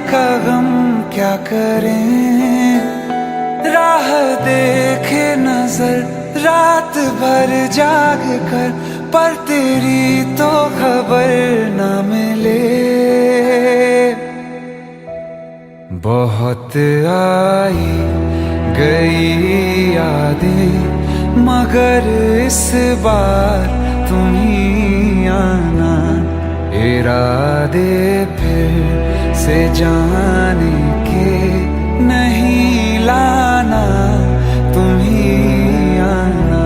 का गम क्या करें, राह देखे नजर रात भर जाग कर, पर तेरी तो खबर न मिले। बहुत आई गई यादें, मगर इस बार तुम ही आना, इरादे फिर से जाने के नहीं लाना, तुम ही आना।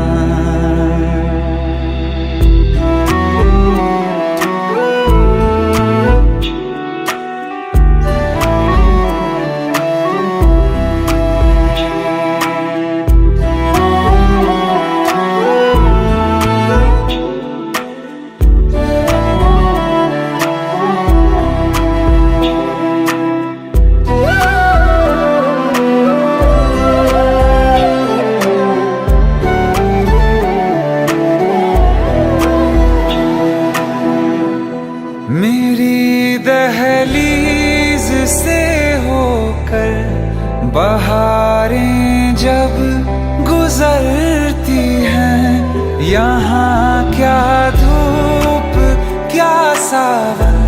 मेरी दहलीज से होकर बहारें जब गुजरती हैं, यहाँ क्या धूप क्या सावन,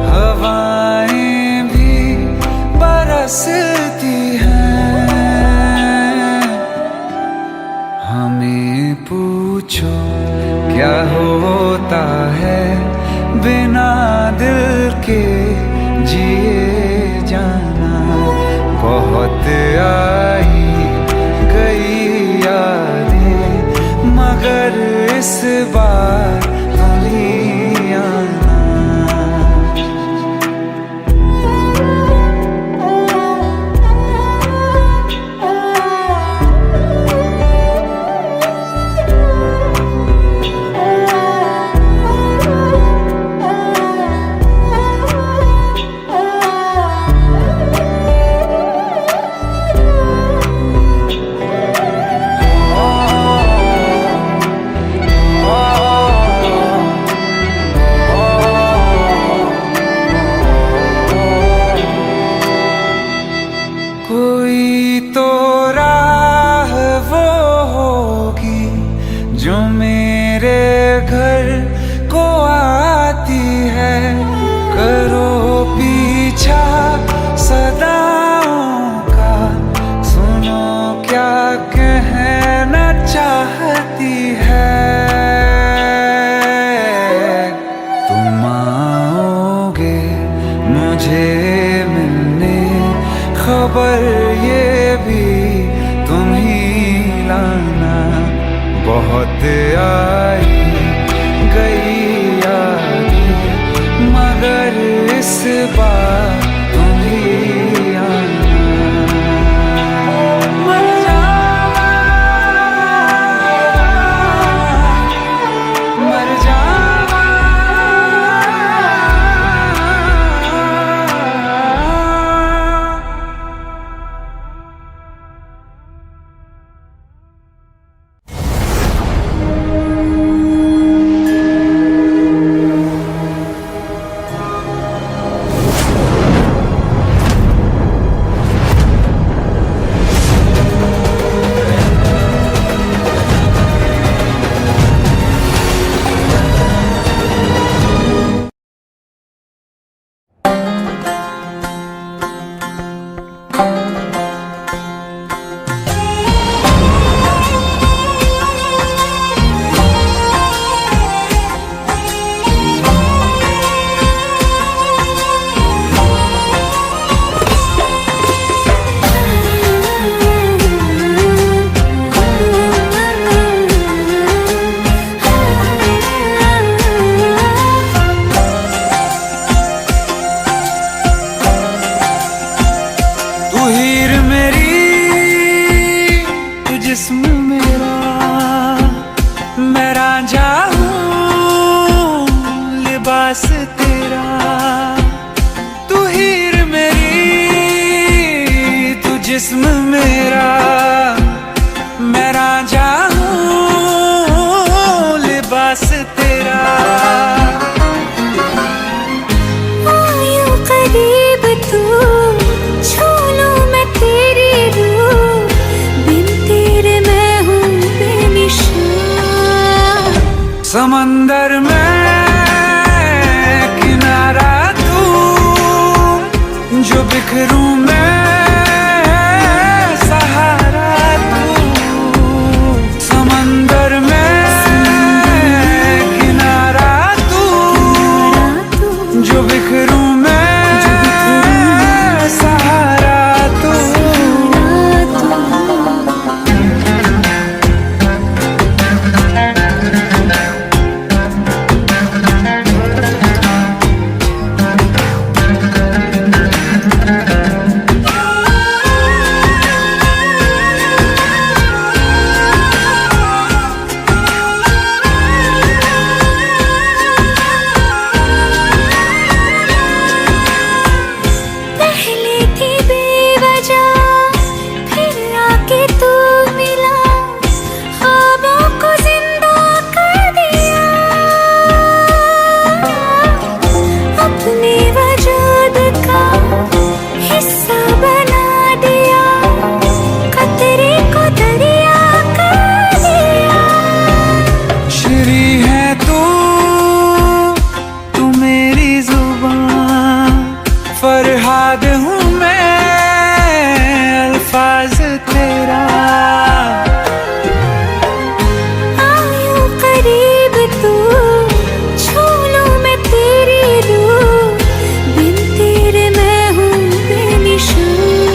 हवाएं भी बरसती हैं। हमें पूछो क्या होता है बिना दिल के जिए जाना। बहुत आई गई यादें, मगर इस बार तुम ही आना। कोई तो राह वो होगी जो मेरे घर को आती है, करो पीछा सदाओं का, सुनो क्या कहना चाहती है। तुम आओगे मुझे मिलने, खबर ये भी तुम ही लाना। बहुत आई गई यादें, मगर इस बार तुम ही आना। मर जावा, मर जावा, जिस्म मेरा, मैं रांझा हूँ लिबास तेरा। तू हीर मेरी, तू जिस्म मेरा, मैं रांझा हूँ लिबास तेरा। आयूं करीब तू जो बिखरूं मैं सहारा तू, समंदर में किनारा तू, जो बिखरूं मैं सहारा तू। फरहाद हूँ मैं अल्फाज तेरा, आयो करीब तू, छू लूं मैं तेरी रूह, बिन तेरे मैं हूँ बेनिशान।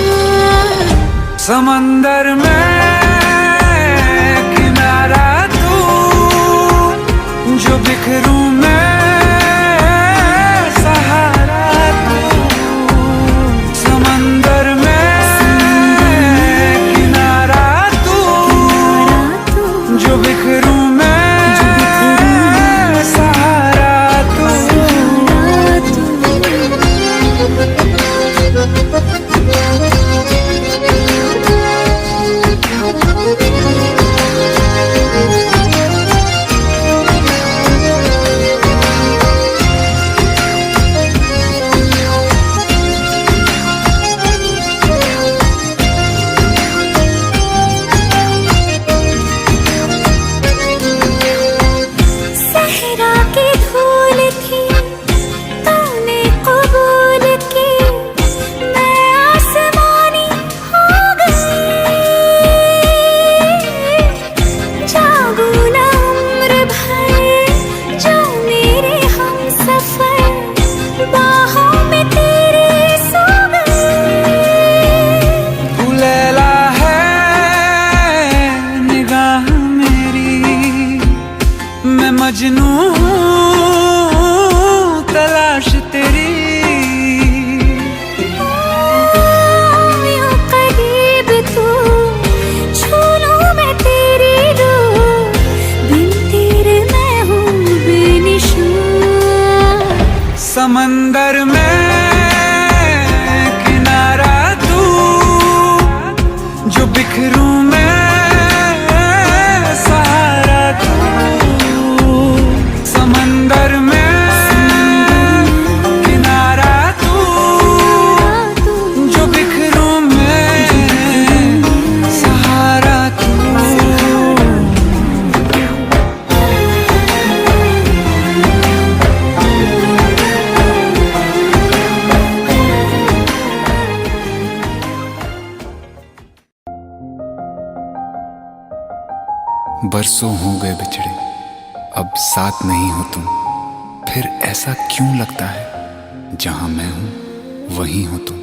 समंदर में किनारा तू, जो बिखरूं मैं मजनू तलाश तेरी, यूं करीब तू, छू लूं मैं तेरी रूह, बिन तेरे मैं हूँ बेनिशान। समंदर में किनारा तू, जो बिखरूं मैं सहारा तू, समंदर में किनारा तू, जो बिखरूं मैं सहारा तू। बरसों हो गए बिछड़े, अब साथ नहीं हो तुम, फिर ऐसा क्यों लगता है जहां मैं हूं वहीं हो तुम।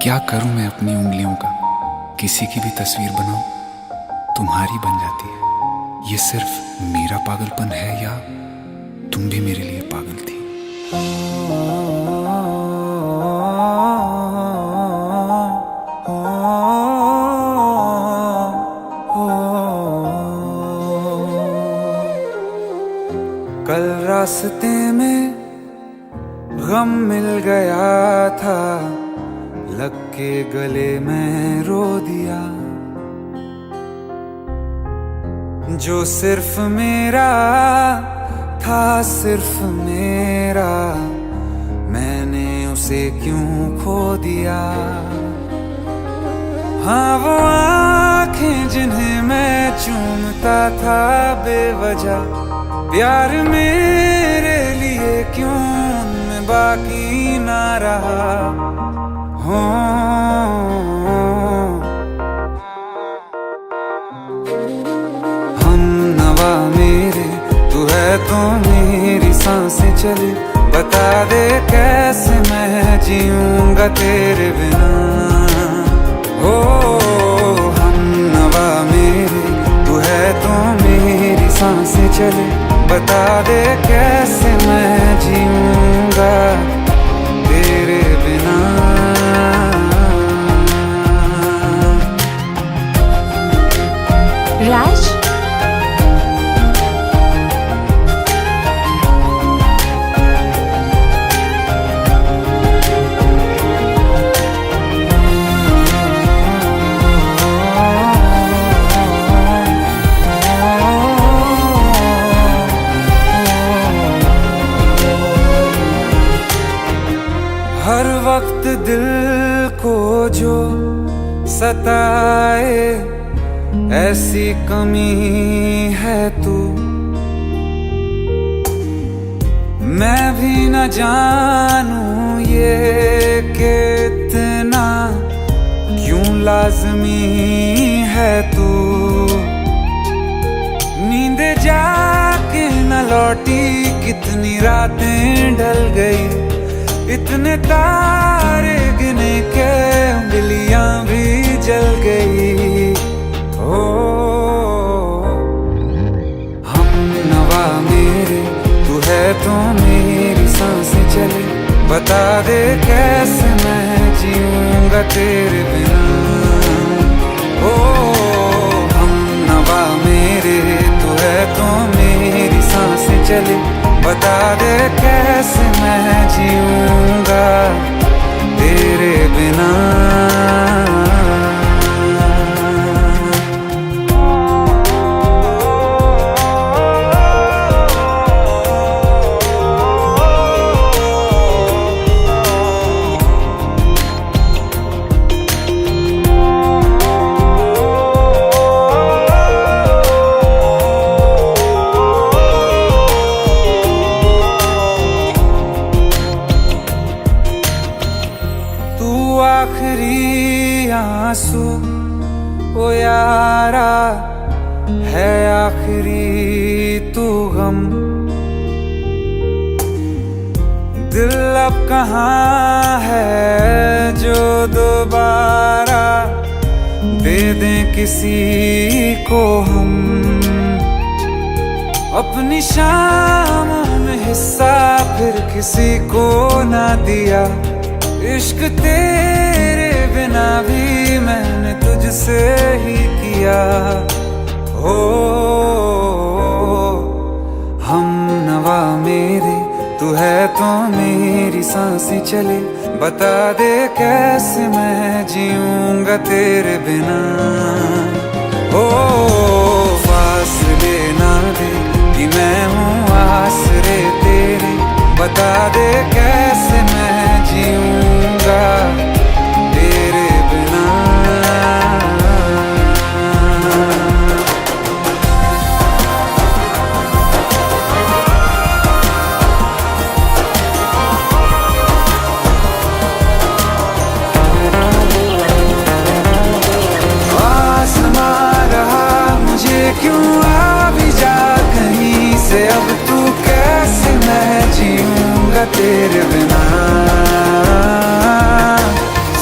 क्या करूं मैं अपनी उंगलियों का, किसी की भी तस्वीर बनाऊं तुम्हारी बन जाती है। ये सिर्फ मेरा पागलपन है या तुम भी मेरे लिए पागल थी। कल रास्ते में गम मिल गया था, लग के गले में रो दिया। जो सिर्फ मेरा था, सिर्फ मेरा, मैंने उसे क्यों खो दिया। हाँ वो आँखें जिन्हें मैं चूमता था बेवजह, प्यार मेरे लिए क्यों उनमें बाकी ना रहा हो। हम नवा मेरे तू है तो मेरी सांसें चले, बता दे कैसे मैं जीऊंगा तेरे बिना। हो हम नवा मेरे तू है तो मेरी सांसें चले, बता दे कैसे मैं जीऊंगा तेरे बिना। राज, हर वक्त दिल को जो सताए ऐसी कमी है तू, मैं भी न जानूं ये कि इतना क्यों लाज़मी है तू। नींद जाके न लौटी कितनी रातें ढल गई, इतने तारे गिने के उंगलियां भी जल गई। ओ हम नवा मेरे तू है तो मेरी सांसें चले, बता दे कैसे मैं जीऊंगा तेरे बिना। ओ हम नवा मेरे तू है तो मेरी सांसें चले, बता दे कैसे मैं जीऊंगा तेरे बिना। आखिरी आंसू ओ यारा है, आखिरी तू गम। दिल अब कहाँ है जो दोबारा दे दें किसी को हम। अपनी शामों में हिस्सा फिर किसी को ना दिया, इश्क तेरे बिना भी मैंने तुझसे ही किया। हो हम नवा मेरे तू है तो मेरी सांसें चले, बता दे कैसे मैं जीऊंगा तेरे बिना। ओ फासले ना दे कि मैं हूँ आसरे तेरे, बता दे कैसे मैं जीऊंगा तेरे बिना। आसमां रहा मुझे क्यों आ भी जा कहीं से, अब तू कैसे मैं जीऊंगा तेरे बिना।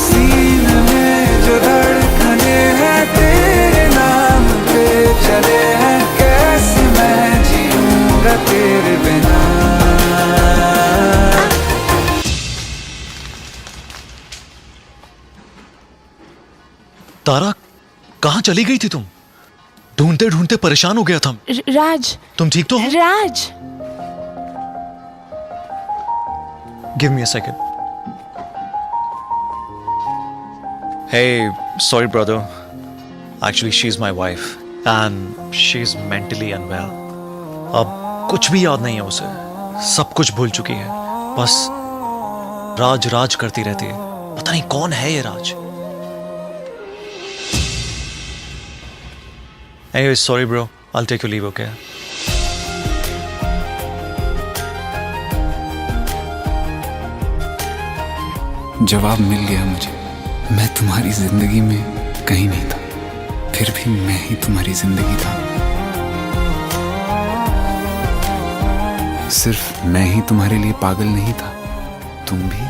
सीने में जो धड़कने हैं तेरे नाम पे चले हैं, कैसे मैं जीऊंगा तेरे बिना। तारा, कहाँ चली गई थी तुम? ढूंढते ढूंढते परेशान हो गया था। राज, तुम ठीक तो हो? राज, Give me a second. Hey, sorry brother. Actually, she's my wife and she's mentally unwell. अब कुछ भी याद नहीं है उसे, सब कुछ भूल चुकी है, बस राज राज करती रहती है। पता नहीं कौन है ये राज। Anyway, sorry bro. I'll take your leave, okay? जवाब मिल गया मुझे। मैं तुम्हारी जिंदगी में कहीं नहीं था, फिर भी मैं ही तुम्हारी जिंदगी था। सिर्फ मैं ही तुम्हारे लिए पागल नहीं था, तुम भी।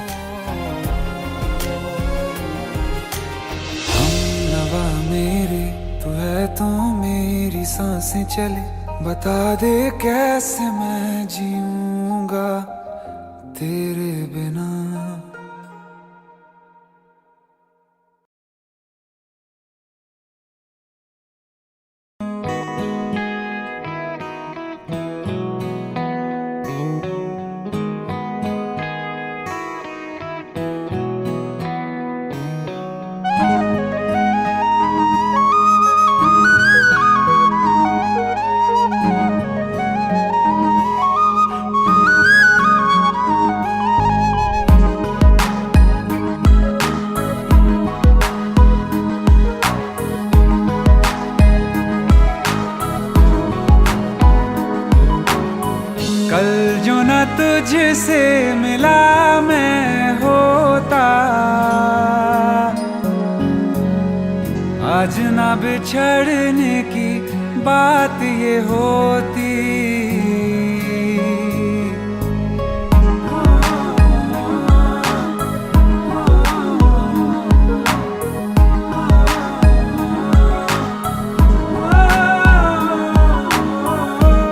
हमनवा मेरे तू है तो मेरी सांसें चले, बता दे कैसे मैं जीऊंगा तेरे बिना। कल जो न तुझसे मिला मैं होता, आज ना बिछड़ने की बात ये होती।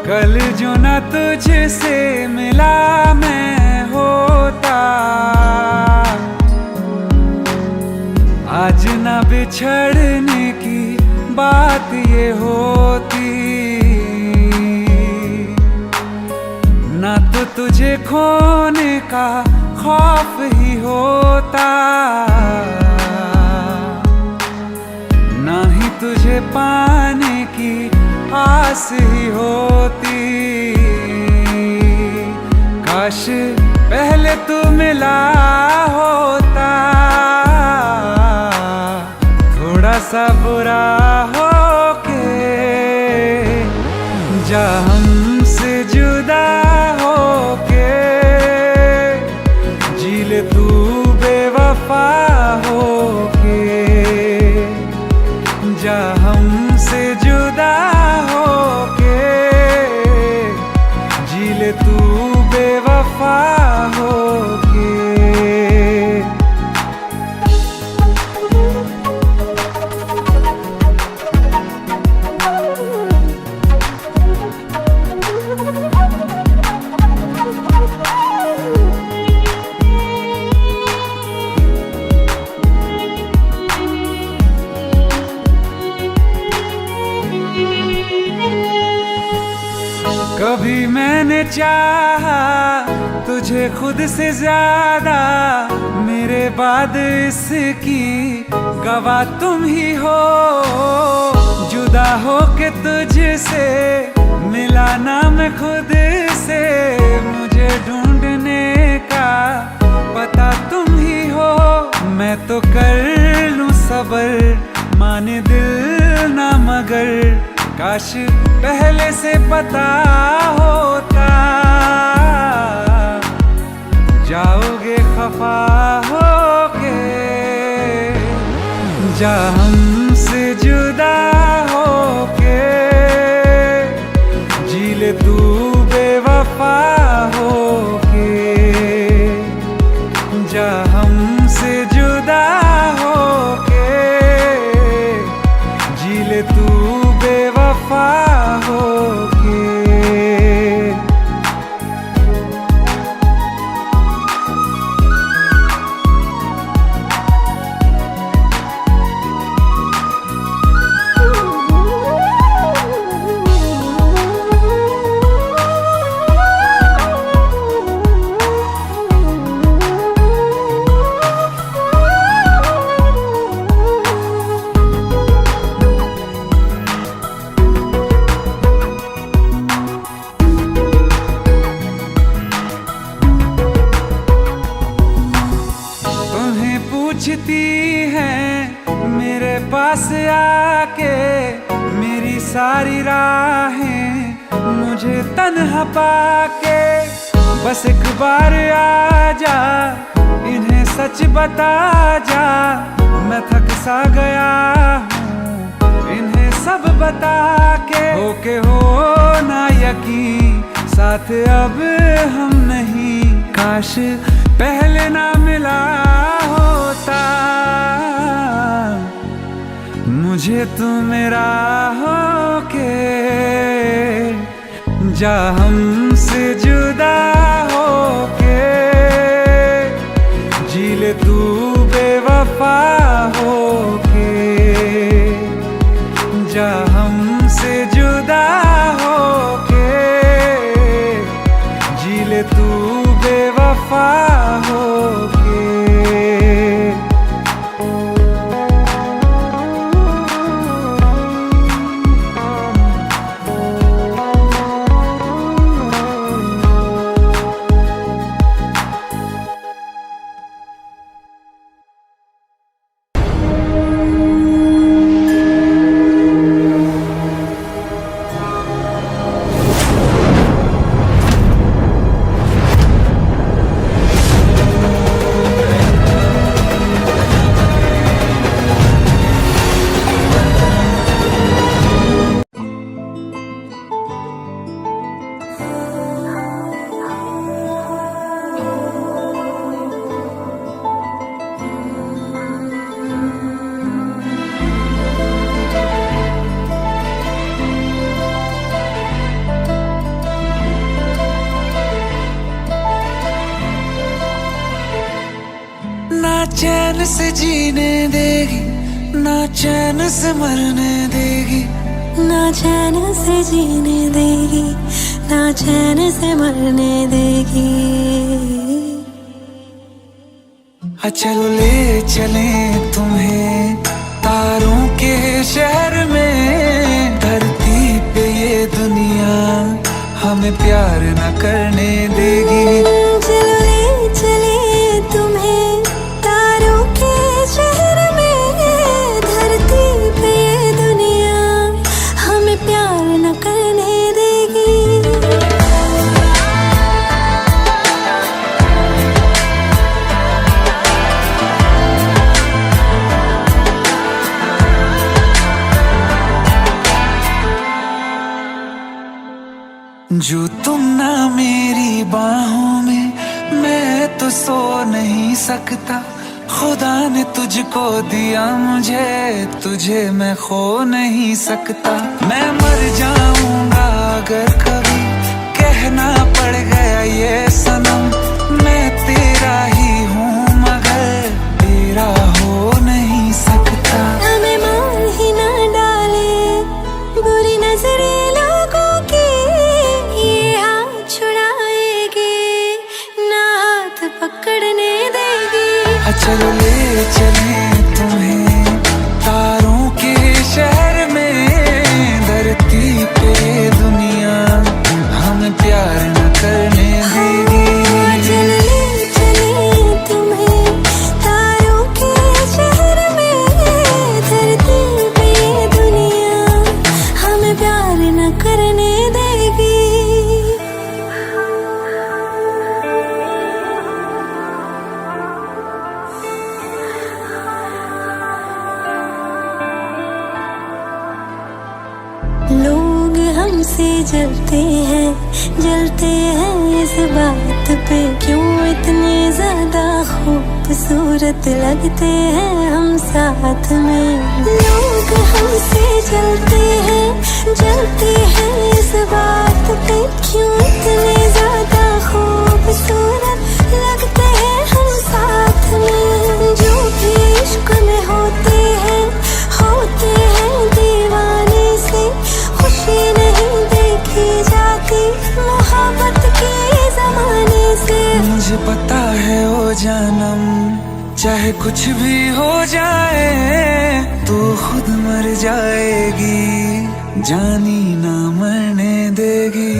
कल जो न तुझसे मिला मैं होता, आज न बिछड़ने की बात ये होती। न तो तुझे खोने का खौफ ही होता, ना ही तुझे पाने की आस ही होती। काश पहले तू मिला होता, थोड़ा सा बुरा हो के जा हमसे जुदा हो के, जी ले तू बेवफा हो के, जा हमसे जुदा हो के, जी ले तू बेवफा हो के। कभी मैंने चाहा तुझे खुद से ज्यादा, मेरे बाद इसकी गवाह तुम ही हो। जुदा हो के तुझसे मिला ना मैं खुद से, मुझे ढूंढने का पता तुम ही हो। मैं तो कर लूं सबर, माने दिल ना मगर, काश पहले से पता होता। जाओगे खफा होके, जा हमसे जुदा होके, जी ले तू बेवफा होके, जा हमसे जुदा होके, जी ले तू बेवफा होके। पूछती हैं मेरे पास आके, मेरी सारी राहें मुझे तन्हा पाके। बस एक बार आ जा, इन्हें सच बता जा, मैं थक सा गया हूँ इन्हें सब बता के हो ना यकीन, साथ अब हम नहीं, काश पहले ना मिला होता, मुझे तू मेरा होके जा हमसे जुदा होके, जी ले तू बेवफा होके, जा हमसे जुदा होके, जी ले तू बेवफा होके। ना चैन से जीने देगी, ना चैन से मरने देगी, ना चैन से जीने देगी, ना चैन से मरने देगी। चलो ले चले तुम्हें तारों के शहर में, धरती पे ये दुनिया हमें प्यार न करने देगी। चलो ले चले तुम्हें तारों के शहर में, धरती पे ये दुनिया हमें प्यार न करने देगी। जो तुम ना मेरी बाहों में, मैं तो सो नहीं सकता। खुदा ने तुझको दिया मुझे, तुझे मैं खो नहीं सकता। मैं मर जाऊंगा अगर कभी कहना पड़ गया ये सनम, मैं तेरा ही हूँ मगर तेरा हो नहीं सकता। हमें मार ही ना डाले बुरी नजरें लोगों की, ये हाथ छुड़ाएगी ना हाथ पकड़ने देगी। चलो ले चले तुम्हें तारों के शहर में, धरती पे दुनिया हमें प्यार न करने देगी। चलो ले चले तुम्हें तारों के शहर में, धरती पे दुनिया हमें प्यार न करने देगी। लोग हमसे जलते हैं इस बात पे, क्यों इतने ज्यादा खूबसूरत लगते हैं हम साथ में। लोग हमसे जलते हैं इस बात पे, क्यों इतने ज्यादा खूबसूरत लगते हैं हम साथ में। जो भी इश्क में होते हैं दीवाने से, खुशी नहीं देखी जाती मोहब्बत के जमाने से। मुझे पता है ओ जानम, चाहे कुछ भी हो जाए तू खुद मर जाएगी, जानी ना मरने देगी।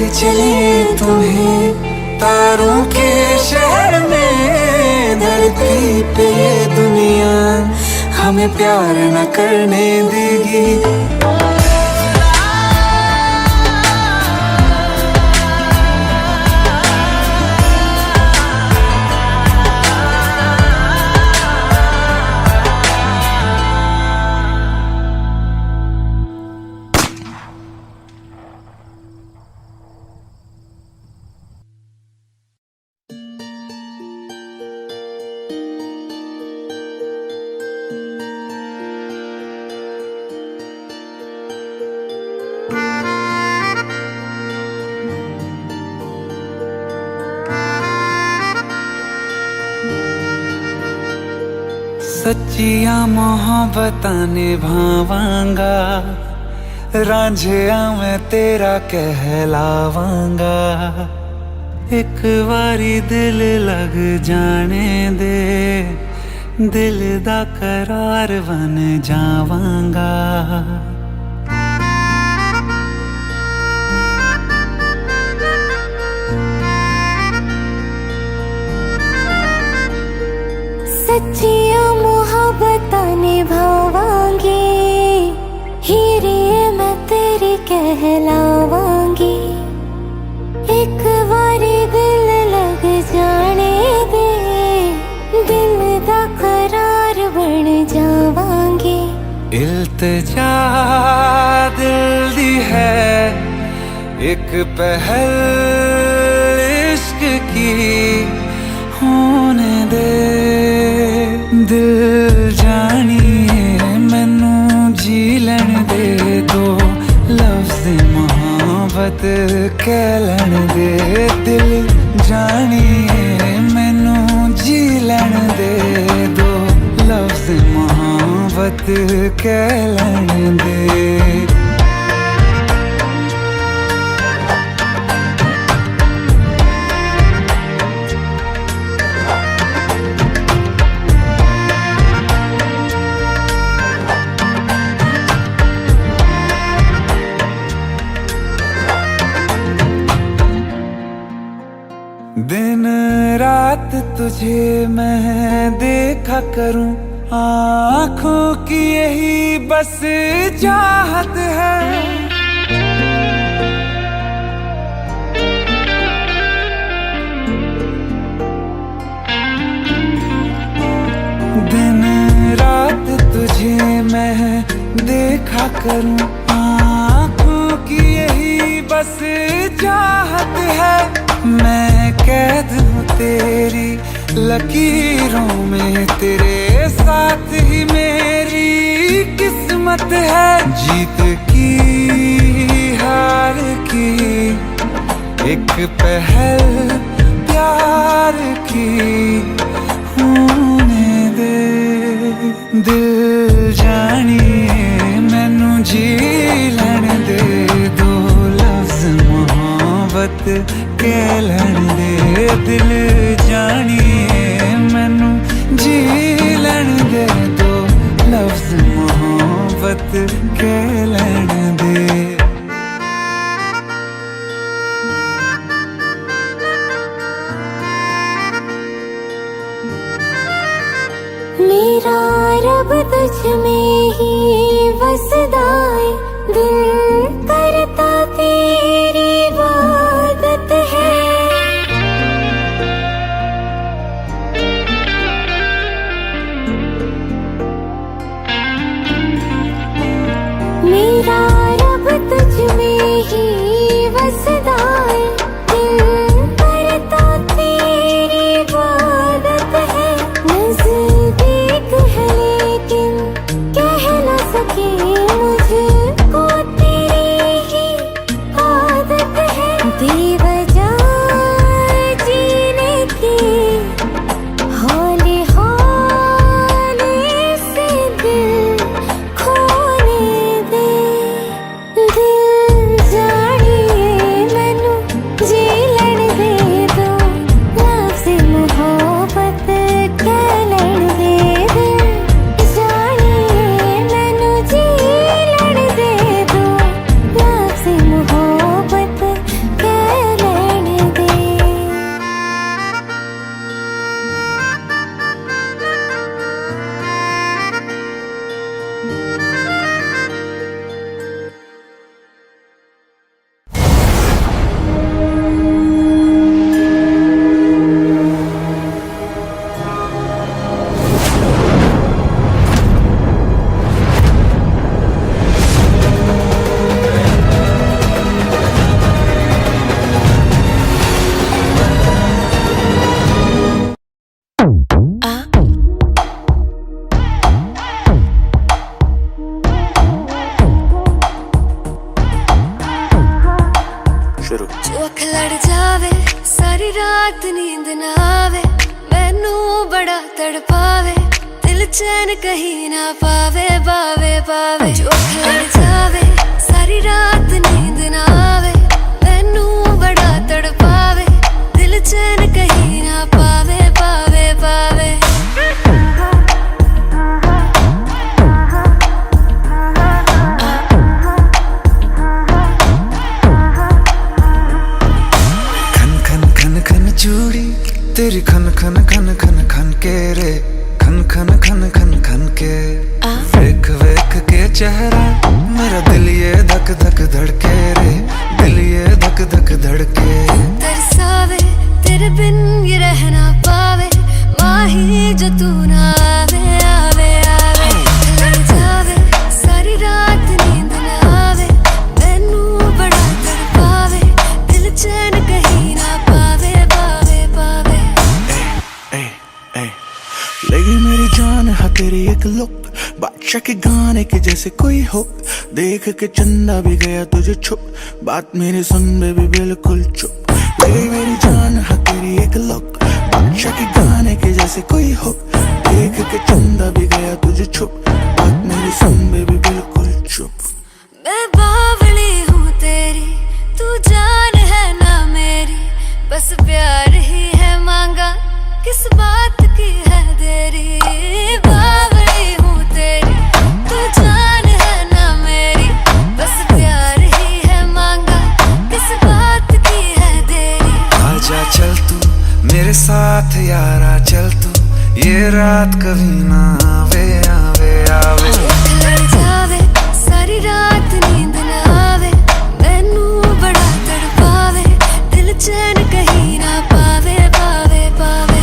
चले तुम्हें तारों के शहर में। धरती पे ये दुनिया हमें प्यार न करने देगी। सच्चिया मोहब्बतां निभावांगा, रांझिया मैं तेरा कहलावांगा। एक बारी दिल लग जाने दे, दिल दा करार बन जावांगा। सच्चिया मोहब्बतां निभावांगी, हीरे मैं तेरी कहलावांगी। एक बारी दिल लग जाने दे, दिल दा करार बन जावांगी। इल्तिजा दिल दी है एक पहल इश्क की होने दे। दिल जानिए मैनू जी लैण दे दो, लफ्ज़ मोहब्बत कह लैण दे। दिल जानिए मैनू जी लैण दे दो, लफ्ज़ मोहब्बत कह लैण दे। दिन रात तुझे मैं देखा करूं, आँखों की यही बस चाहत है। दिन रात तुझे मैं देखा करूं, आँखों की यही बस चाहत है। मैं कैद हूँ तेरी लकीरों में, तेरे साथ ही मेरी किस्मत है। जीत की हार की एक पहल प्यार की होने दे। दिल जानिए मैनू जी लैण दे दो, लफ्ज़ मोहब्बत कह लैण दे। दिल जानिए मैनू जी लैण दे दो, लफ्ज़ मोहब्बत कह लैण दे। मेरा रब तुझ में ही वसदा है, दिल करता तेरी इबादत है। मेरा रब तुझ में ही वसदा है, दिल करता तेरी इबादत है। नज़दीक है लेकिन कह न सके, मुझको तेरी ही आदत है। बेवजह जीने की हौले हौले से दिल खोने दे। दिल जानिए मैनू जी लैण दे दो, लफ्ज़ मोहब्बत कह लैण दे। दिल जानिए मैनू जी लैण दे दो, लफ्ज़ मोहब्बत कह शुरू। जो अख लड़ जावे सारी रात नींद ना आवे, मैनू बड़ा तड़पावे, दिल चैन कहीं ना पावे पावे पावे। जो अख लड़ जावे सारी रात नींद ना आवे, मैनू बड़ा तड़पावे, दिल चैन कहीं ना पावे पावे पावे। चूड़ी तेरी खन खन खन खन खन के रे, खन खन खन खन खन के। वेख वेख के चेहरा मेरा दिल ये धक धक धड़के रे, दिल ये धक धक धड़के। तरसावे तेरे बिन ये रह ना पावे, माही जो तू ना आवे आवे आवे। लड़ जावे सारी रात नींद ना आवे, मैनू बड़ा तड़पावे, दिल चैन कहीं ना पावे पावे पावे। लगी मेरी जान है तेरी एक लुक, बादशाह के गाने के जैसे कोई हो, देख के चंदा भी गया तुझे छुप, बात मेरी सुन बेबी बिल्कुल चुप। लगी मेरी जान है तेरी एक लुक, बादशाह के गाने के जैसे कोई हो, देख के चंदा भी गया तुझे छुप, बात मेरी सुन बेबी बिल्कुल चुप। मैं बावली हूँ तेरी, तू जान है ना मेरी, बस प्यार ही है मांगा, किस बात की है देरी। बावली हूँ तेरी, तू जान है ना मेरी, बस प्यार ही है मांगा, किस बात की है देरी। आजा चल तू मेरे साथ यारा, चल तू ये रात कभी ना आवे आवे आवे। लड़ जावे सारी रात नींद ना आवे, मैनू बड़ा तड़पावे, दिल चैन कहीं ना पावे पावे पावे।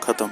खत्म।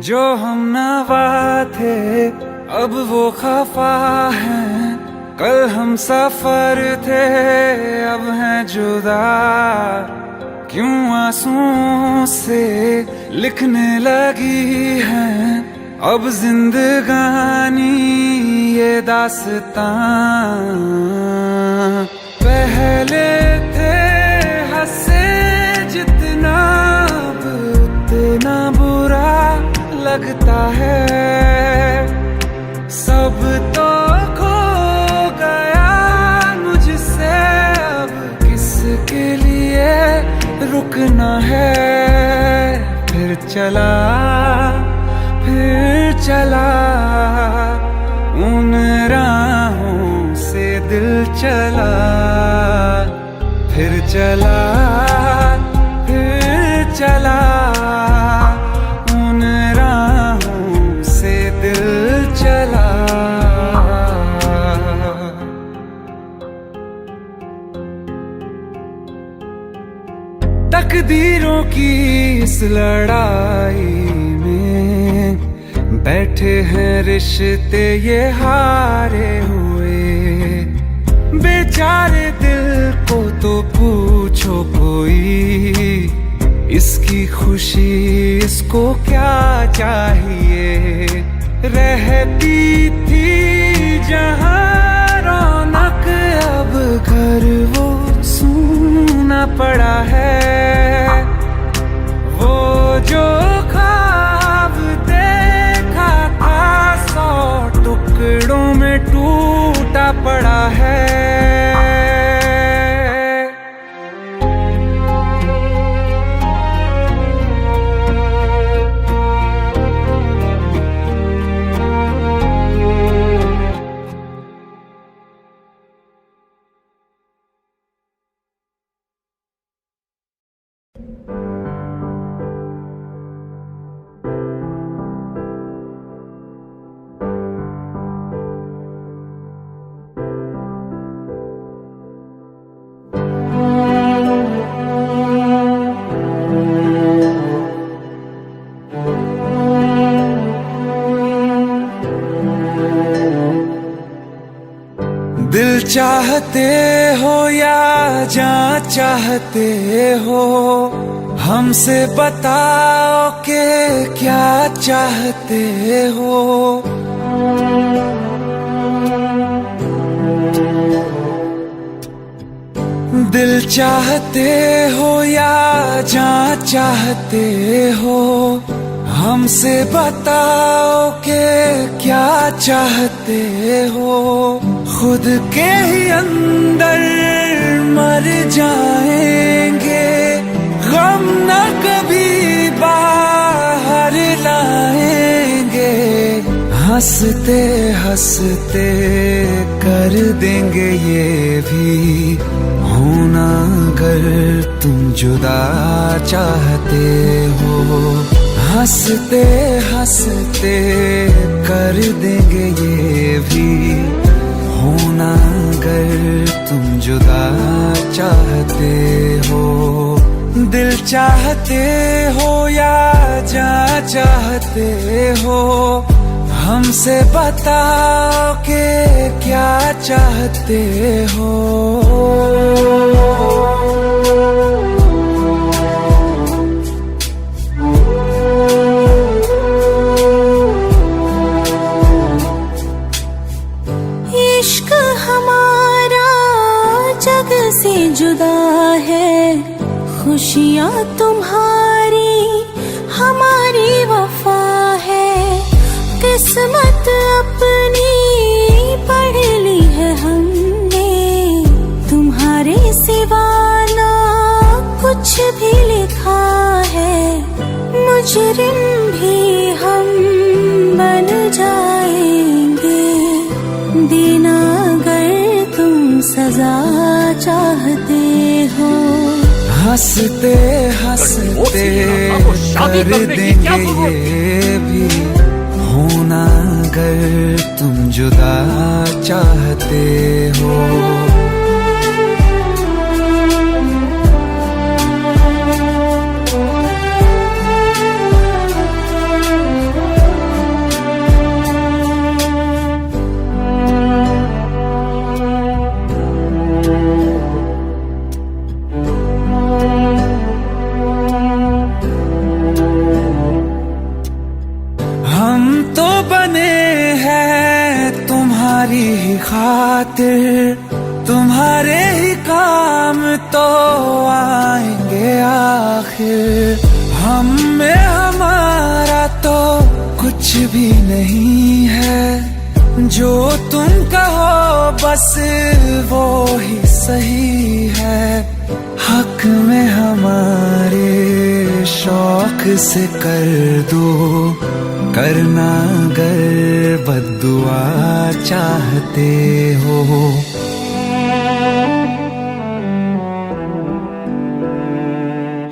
जो हम नवा थे अब वो खफा हैं, कल हम सफर थे अब हैं जुदा। क्यों आंसुओं से लिखने लगी हैं अब जिंदगानी ये दास्तां। पहले थे हंसे जितना अब उतना बुरा लगता है, सब तो खो गया मुझसे अब किसके लिए रुकना है। फिर चला उन राहों से दिल चला, फिर चला उन राहों से दिल चला। तकदीरों की इस लड़ाई में बैठे हैं रिश्ते ये हारे हुए। बेचारे दिल को तो पूछो कोई, इसकी खुशी इसको क्या चाहिए। रहती थी जहाँ रौनक अब घर वो सूना पड़ा है। वो जो ख्वाब देखा था 100 टुकड़ों में टूटा पड़ा है। दिल चाहते हो या जान चाहते हो, हमसे बताओ कि क्या चाहते हो। दिल चाहते हो या जान चाहते हो, हमसे बताओ कि क्या चाहते हो। खुद के ही अंदर मर जाएंगे, गम न कभी बाहर लाएंगे। हंसते हंसते कर देंगे ये भी, होना अगर तुम जुदा चाहते हो। हंसते हंसते कर देंगे ये भी, होना अगर तुम जुदा चाहते हो। दिल चाहते हो या जान चाहते हो, हमसे बताओ कि क्या चाहते हो। से जुदा है, खुशियाँ तुम्हारी हमारी वफा है। किस्मत अपनी पढ़ ली है हमने, तुम्हारे सिवा ना कुछ भी लिखा है। मुजरिम भी हम बन जाएंगे, देना अगर तुम सजा चाहते हो। हंसते हंसते कर देंगे ये भी, होना अगर तुम जुदा चाहते हो। तुम्हारी ही खातिर, तुम्हारे ही काम तो आएंगे आखिर। हम में हमारा तो कुछ भी नहीं है, जो तुम कहो बस वो ही सही है। हक में हमारे शौक से कर दो, करना अगर बद्दुआ चाहते हो।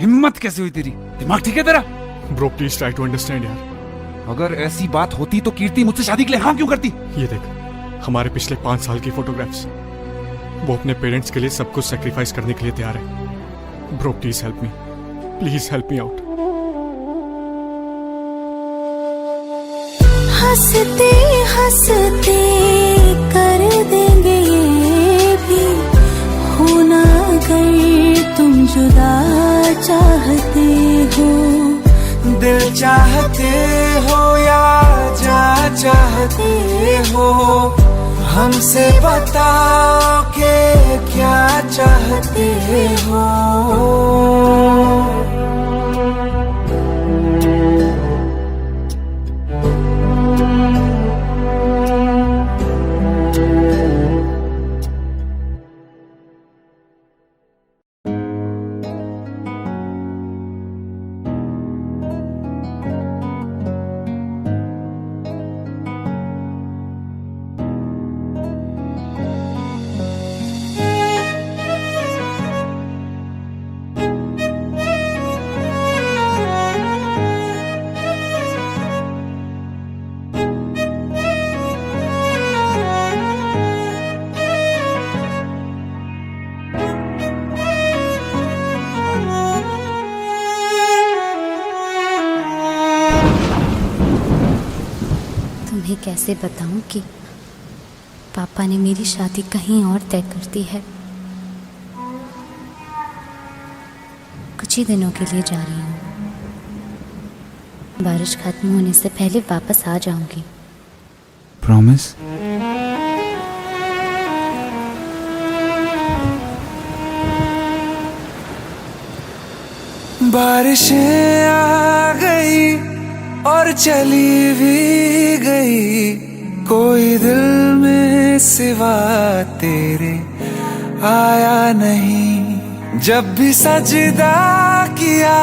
हिम्मत कैसे हुई तेरी? दिमाग ठीक है तेरा? Bro please try to understand यार। अगर ऐसी बात होती तो कीर्ति मुझसे शादी के लिए हाँ क्यों करती? ये देख, हमारे पिछले 5 साल की फोटोग्राफ्स, वो अपने पेरेंट्स के लिए सब कुछ सेक्रीफाइस करने के लिए तैयार है। Bro please help me, please help me out. हंसते हंसते कर देंगे ये भी, होना अगर तुम जुदा चाहते हो। दिल चाहते हो या जान चाहते हो, हमसे बताओ कि क्या चाहते हो। तुम्हें कैसे बताऊं कि पापा ने मेरी शादी कहीं और तय कर दी है। कुछ ही दिनों के लिए जा रही हूँ। बारिश खत्म होने से पहले वापस आ जाऊंगी। प्रॉमिस? बारिशें आ गई और चली भी गई, कोई दिल में सिवा तेरे आया नहीं। जब भी सजदा किया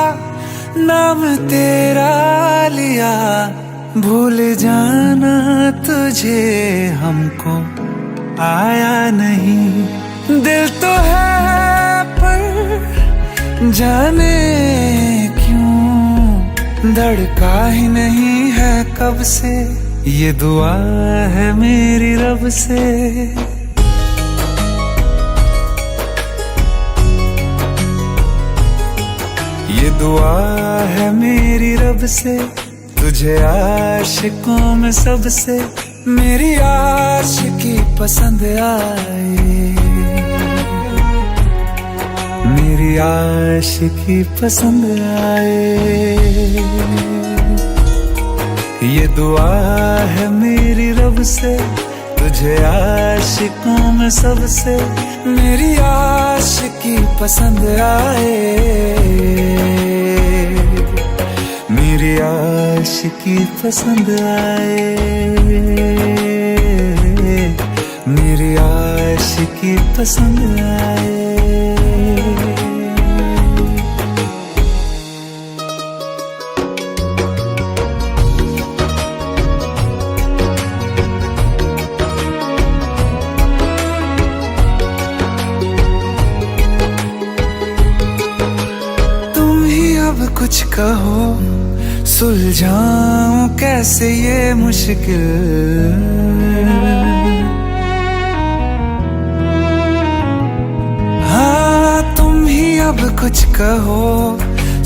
नाम तेरा लिया, भूल जाना तुझे हमको आया नहीं। दिल तो है पर जाने क्यों धड़का ही नहीं है कब से, ये दुआ है मेरी रब से। ये दुआ है मेरी रब से, तुझे आशिकों में सबसे मेरी आशिकी पसंद आए, मेरी आशिकी पसंद आए। ये दुआ है मेरी रब से, तुझे आशिकों में सबसे मेरी आशिकी पसंद आए, मेरी आशिकी पसंद आए, मेरी आशिकी पसंद आए। कुछ कहो सुलझाऊं कैसे ये मुश्किल, हाँ तुम ही अब कुछ कहो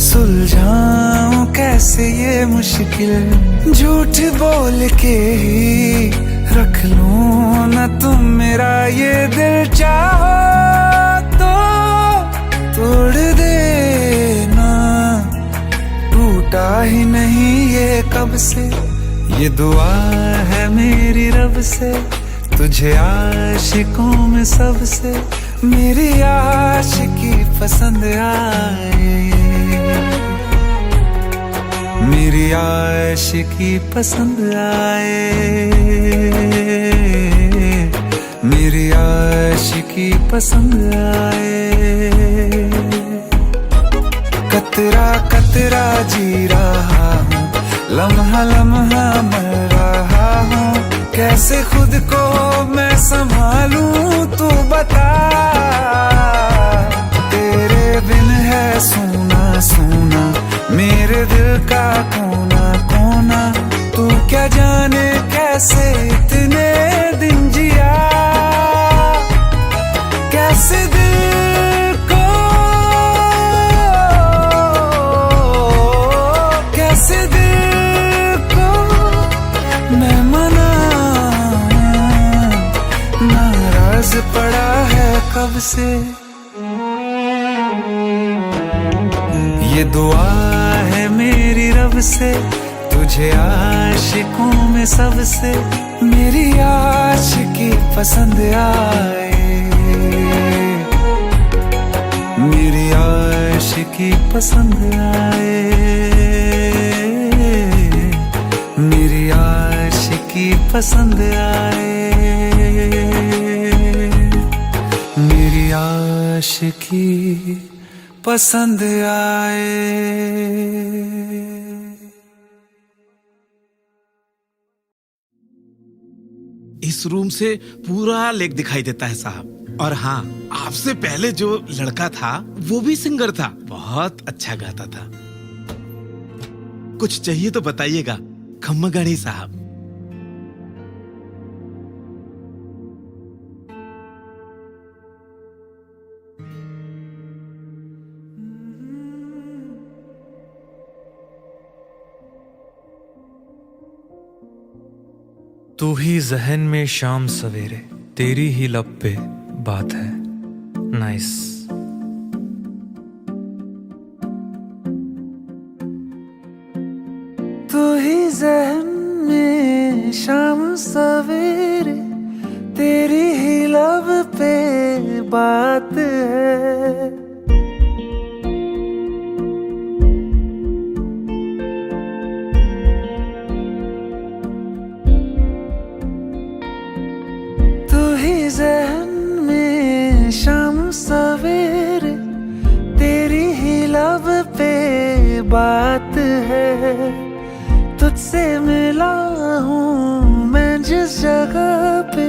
सुलझाऊं कैसे ये मुश्किल। झूठ बोल के ही रख लूं ना तुम मेरा ये दिल, चाहो तो तोड़ देना, टूटा ही नहीं ये कब से। ये दुआ है मेरी रब से, तुझे आशिकों में सबसे मेरी आशिकी पसंद आए, मेरी आशिकी पसंद आए, मेरी आशिकी पसंद आए। कतरा कतरा जी रहा हूँ, लम्हा लम्हा मर रहा हूँ, कैसे खुद को मैं संभालूं तू बता। तेरे बिन है सूना सूना मेरे दिल का कोना कोना, तू क्या जाने कैसे इतने दिन जिया, कैसे दिल को कैसे दिल को मैं मनाऊं, नाराज पड़ा है कब से। ये दुआ है मेरी रब से, तुझे आशिकों में सबसे मेरी आशिकी पसंद आए, आशिकी पसंद आए, मेरी आशिकी पसंद आए, मेरी आशिकी पसंद आए। इस रूम से पूरा लेक दिखाई देता है साहब। और हाँ, आपसे पहले जो लड़का था वो भी सिंगर था, बहुत अच्छा गाता था। कुछ चाहिए तो बताइएगा खम्मगणी साहब। तू ही जहन में शाम सवेरे, तेरी ही लब पे बात है। नाइस। तू ही जहन में शाम सवेरे, तेरी ही लब पे बात है। जहन में शाम सवेरे, तेरी ही लब पे बात है। तुझसे मिला हूँ मैं जिस जगह पे,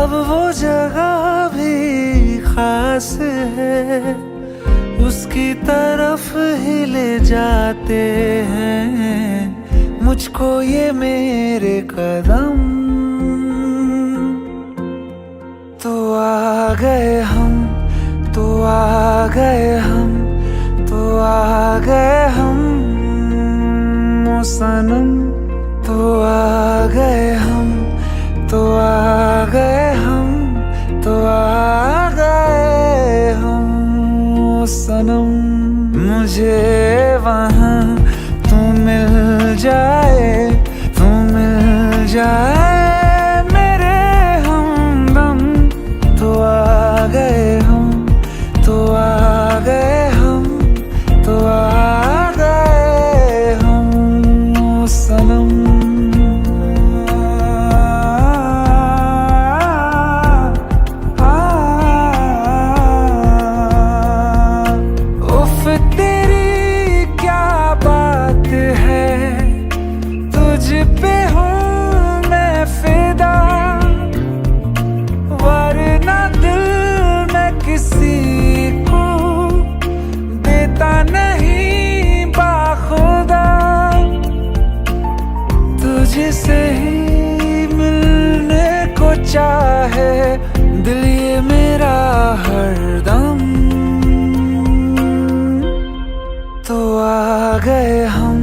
अब वो जगह भी खास है। उसकी तरफ ही ले जाते हैं मुझको ये मेरे कदम। तो आ गए हम, तो आ गए हम, तो आ गए हम ओ सनम। तो आ गए हम, तो आ गए हम, तो आ गए हम ओ सनम। मुझे वहाँ तू मिल जाए, तू मिल जाए मेरे हमदम। तो आ गए हम, तो आ गए हम, तो आ गए हम ओ सनम। उफ तेरी क्या बात है, तुझ पे हूँ मैं फिदा, वरना दिल में किसी को देता नहीं बाखुदा। तुझसे ही मिलने को चाहे दिल ये मेरा हरदम। तो आ गए हम,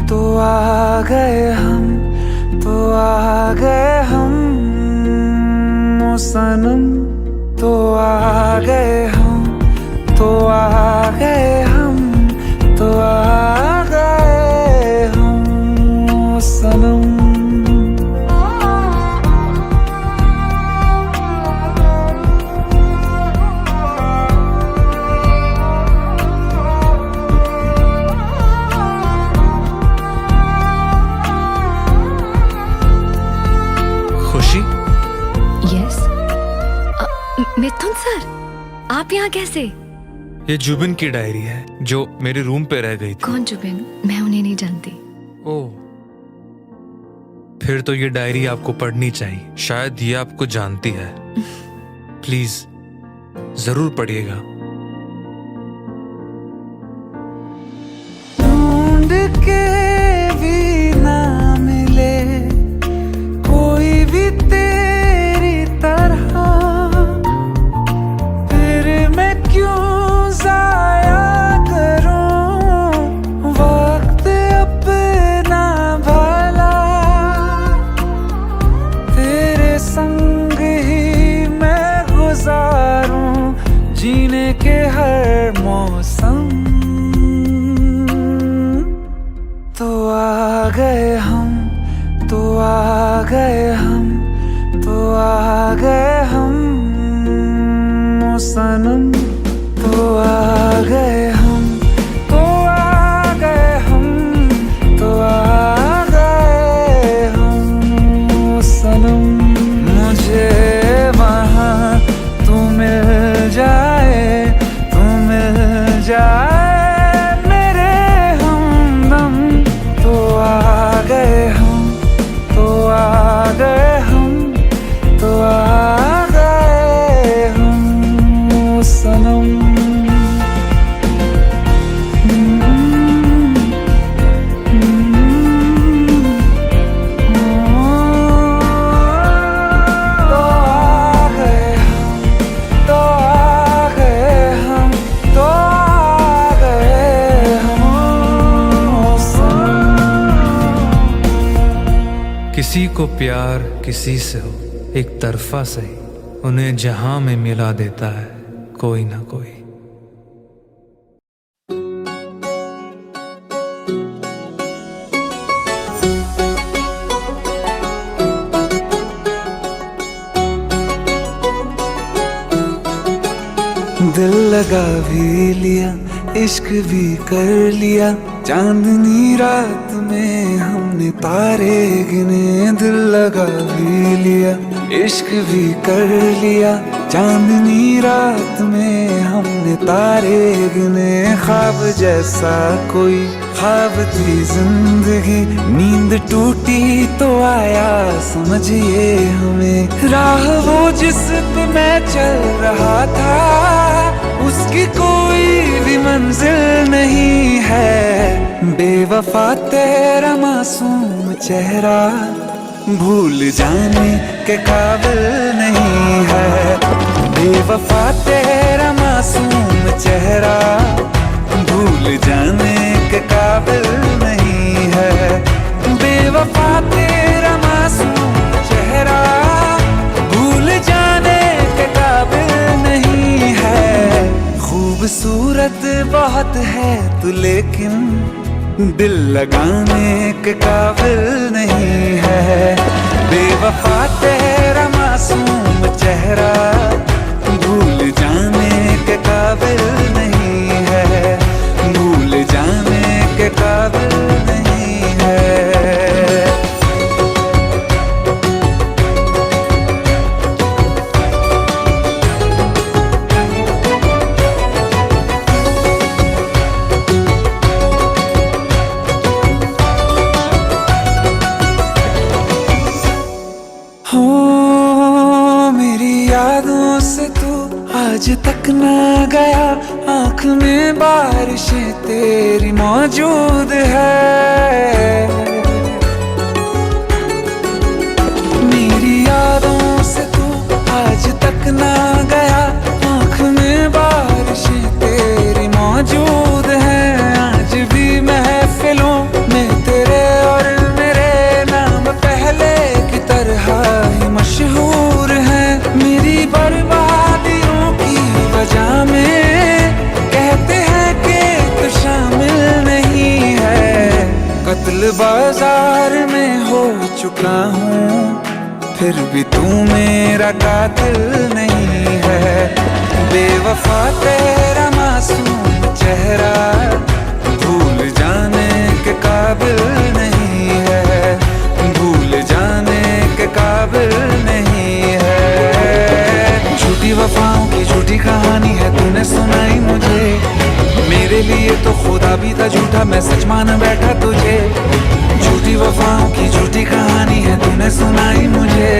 तो आ गए हम, तो आ गए हम ओ सनम। तो आ गए हम, तो आ गए हम, तो आ गए हम ओ सनम। खुशी, यस मिथुन सर, आप यहाँ कैसे? ये जुबिन की डायरी है जो मेरे रूम पे रह गई थी। कौन जुबिन? मैं उन्हें नहीं जानती। ओह, फिर तो ये डायरी आपको पढ़नी चाहिए, शायद ये आपको जानती है। प्लीज जरूर पढ़िएगा। ढूंढ के भी ना मिले कोई भी तेरी तरह, फिर मैं क्यों जाया करूं वक्त अपना भला। तेरे संग ही मैं गुजारूं जीने के हर मौसम। तो आ गए हम, तो आ गए हम, तो आ गए हम ओ सनम। तो आ गए हम, किसी को प्यार किसी से हो एक तरफा सही, उन्हें जहां में मिला देता है कोई ना कोई। दिल लगा भी लिया, इश्क भी कर लिया, चांदनी रात में हमने तारे गिने। दिल लगा भी लिया, इश्क भी कर लिया, चांदनी रात में हमने तारे गिने। ख्वाब जैसा कोई ख्वाब थी जिंदगी, नींद टूटी तो आया समझिए हमें। राह वो जिस पे मैं चल रहा था, उसकी कोई भी मंजिल नहीं है। बेवफा तेरा मासूम चेहरा भूल जाने के काबिल नहीं है। बेवफा तेरा मासूम चेहरा भूल जाने के काबिल नहीं है। बेवफा तेरा मासूम चेहरा भूल जाने के काबिल नहीं है। खूबसूरत बहुत है तू लेकिन दिल लगाने के काबिल नहीं है। बेवफा तेरा मासूम चेहरा भूल जाने के काबिल नहीं है। भूल जाने के काबिल नहीं है। यादों से तू आज तक ना गया, आँख में बारिशें तेरी मौजूद है। मेरी यादों से तू आज तक ना गया, आँख में बारिशें तेरी मौजूद है। आज भी महफिलों में तेरे और मेरे नाम पहले की तरह ही मशहूर है। मेरी बर्बादियों की वजह में कहते हैं कि तू शामिल नहीं है। कत्ल बाजार में हो चुका हूँ, फिर भी तू मेरा कातिल नहीं है। बेवफा तेरा मासूम चेहरा भूल जाने के काबिल नहीं है। भूल जाने के काबिल नहीं है। झूठी वफाओं की झूठी कहानी है तूने सुनाई मुझे। मेरे लिए तो खुदा भी था झूठा, मैं सच मान बैठा तुझे। झूठी वफाओं की झूठी कहानी है तूने सुनाई मुझे।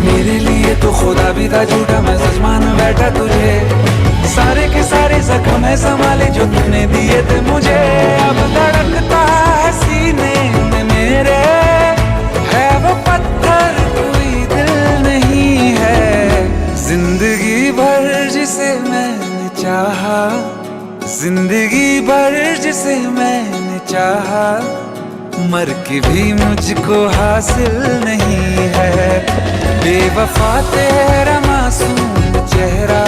मेरे लिए तो खुदा भी था झूठा, मैं सच मान बैठा तुझे। सारे के सारे जख्म है संभाले जो तूने दिए थे मुझे। अब धड़कता है सीने में मेरे, है वो पत्थर कोई दिल नहीं है। जिंदगी भर जिसे मैंने चाहा, जिंदगी भर जिसे मैंने चाहा, मर के भी मुझको हासिल नहीं है। बेवफा तेरा मासूम चेहरा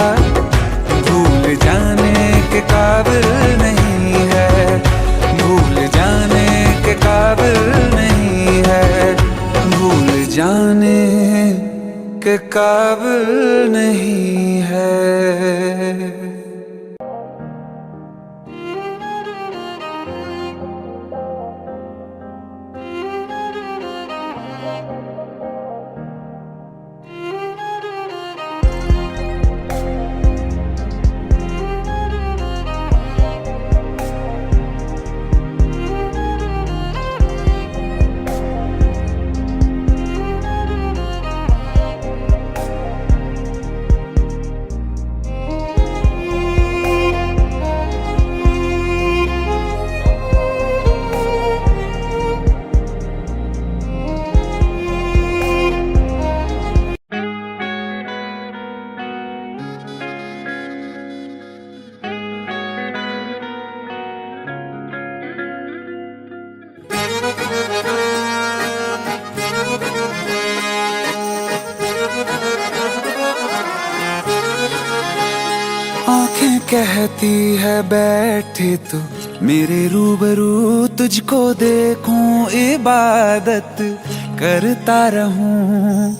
भूल जाने के काबिल नहीं है। भूल जाने के काबिल नहीं है। भूल जाने के काबिल नहीं है। कहती है बैठे तो मेरे रूबरू तुझको देखूं, इबादत करता रहूं।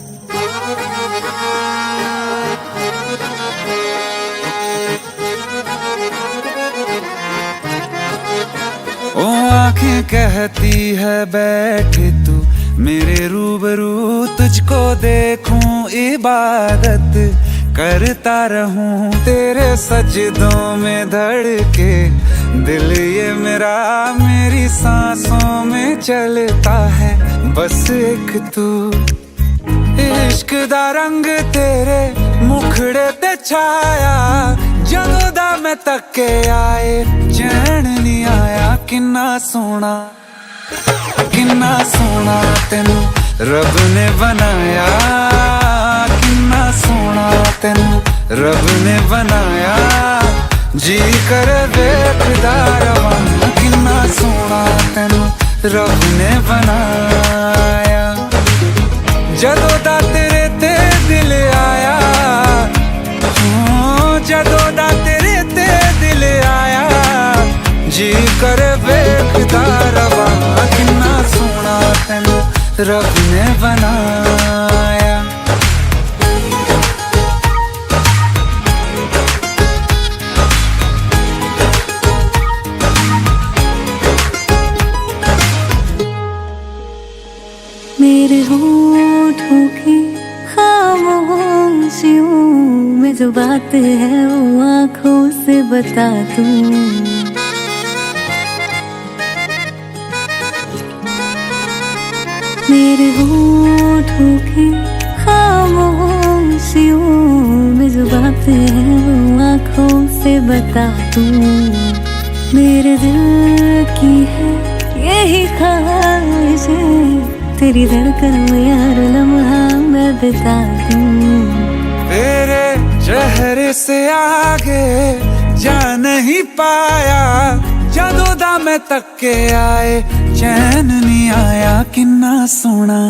ओ आंखें कहती है बैठे तू मेरे रूबरू तुझको देखूं, इबादत करता रहूं। तेरे सजदों में धड़के दिल ये मेरा, मेरी सांसों में चलता है बस एक तू। इश्क दा रंग तेरे मुखड़े ते छाया, जदों दा मैं तके आए चैन नहीं आया। किन्ना सोना तेनू रब ने बनाया, किन्ना सोना तेनू रब ने बनाया। जी कर वेखदा रवां, किन्ना सोना तेनू रब ने बनाया। जदों दा तेरे ते दिल आया, जदों दा तेरे ते दिल आया। जी कर वेखदा रवां, किन्ना सोना तेनू रब ने बनाया। मेरे होठों की खामोशियों में जो बात है वो आँखों से बता दूं। मेरे होठों की खामोशियों में जो बात है वो आँखों से बता दूं। मेरे दिल की है यही ख्वाहिश है, तेरी धड़कन में हर लम्हा मैं बिता दूं। तेरे चेहरे से आगे जा नहीं पाया, जदों दा मैं तके आए चैन नहीं आया। किन्ना सोना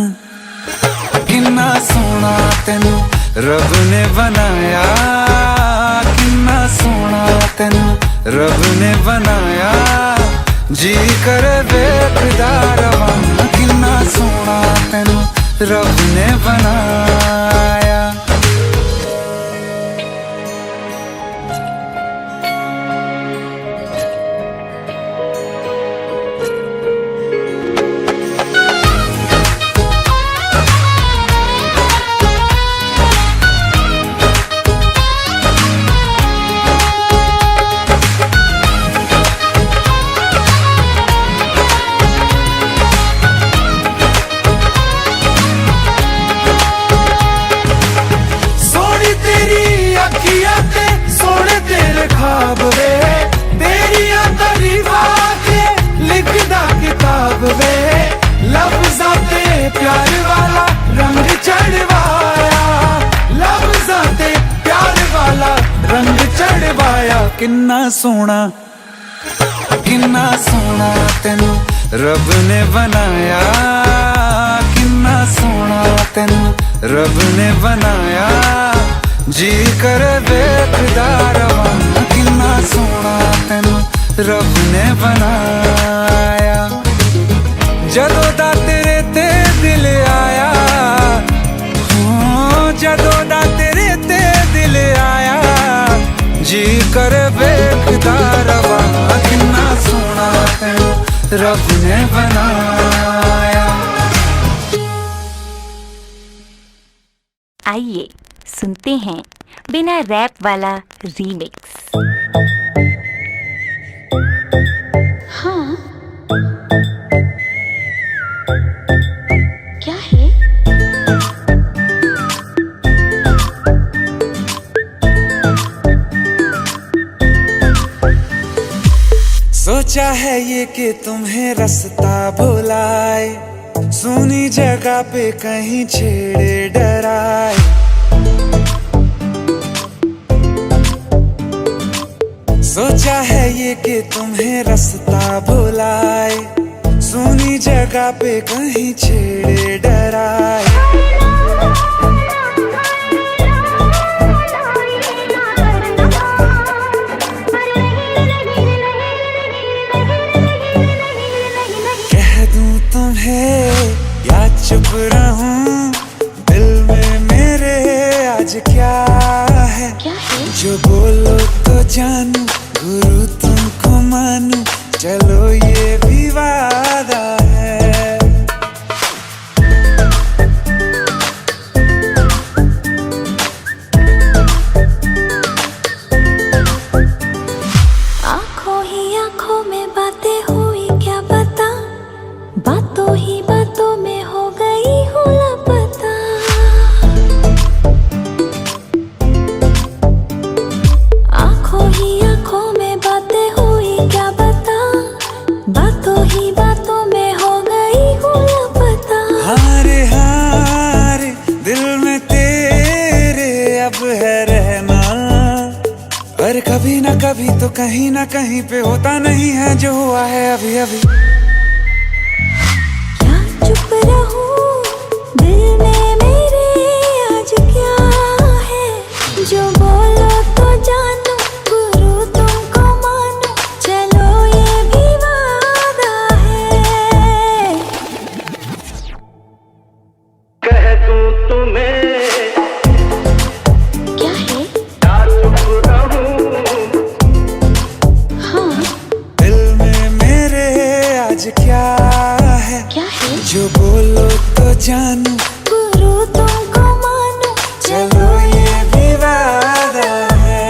तेनू रब ने बनाया, किन्ना सोना तेनू रब ने बनाया। जी कर वेखदा रवां, किन्ना सोना तेनू रब ने बनाया। प्यार वाला रंग चढ़वाया, लफ्ज़ां ते प्यार वाला रंग चढ़वाया। किन्ना सोना तेनू रब ने बनाया, किन्ना सोना तेनू रब ने बनाया। जी कर वेखदा रवां, किन्ना सोना तेनू रब ने बनाया। जदों दा तेरे ते दिल आया, जदों दा तेरे ते दिल आया। जी कर वेखदा रवां, किन्ना सोना तेनू रब ने बनाया। आइए सुनते हैं बिना रैप वाला रीमिक्स। हाँ क्या है? सोचा है ये कि तुम्हें रास्ता भुलाए, सुनी जगह पे कहीं छेड़े डराए। सोचा है ये कि तुम्हें रास्ता भुलाए, सुनी जगह पे कहीं छेड़े डराए। चलो ये भी वादा है। आंखों ही आंखों में बातें हुई क्या पता, बातों ही बातों में हो गई हूँ लापता। आंखों ही आंखों में बातें हुई क्या पता, बातों ही बातों में हो गई हूँ लापता। हारे हारे दिल में तेरे अब है रहना, पर कभी ना कभी तो कहीं ना कहीं पे होता नहीं है जो हुआ है अभी अभी। क्या चुप रहूं दिल में मेरे आज क्या है, जो बोलो तो जानू गुरु तुमको मानो, चलो ये भी वादा है। कह दूं तुम्हें क्या है? क्या चुप रहूं, हाँ दिल में मेरे आज क्या है, क्या है? जो बोलो तो जानू गुरु तुमको मानो, चलो ये भी वादा है।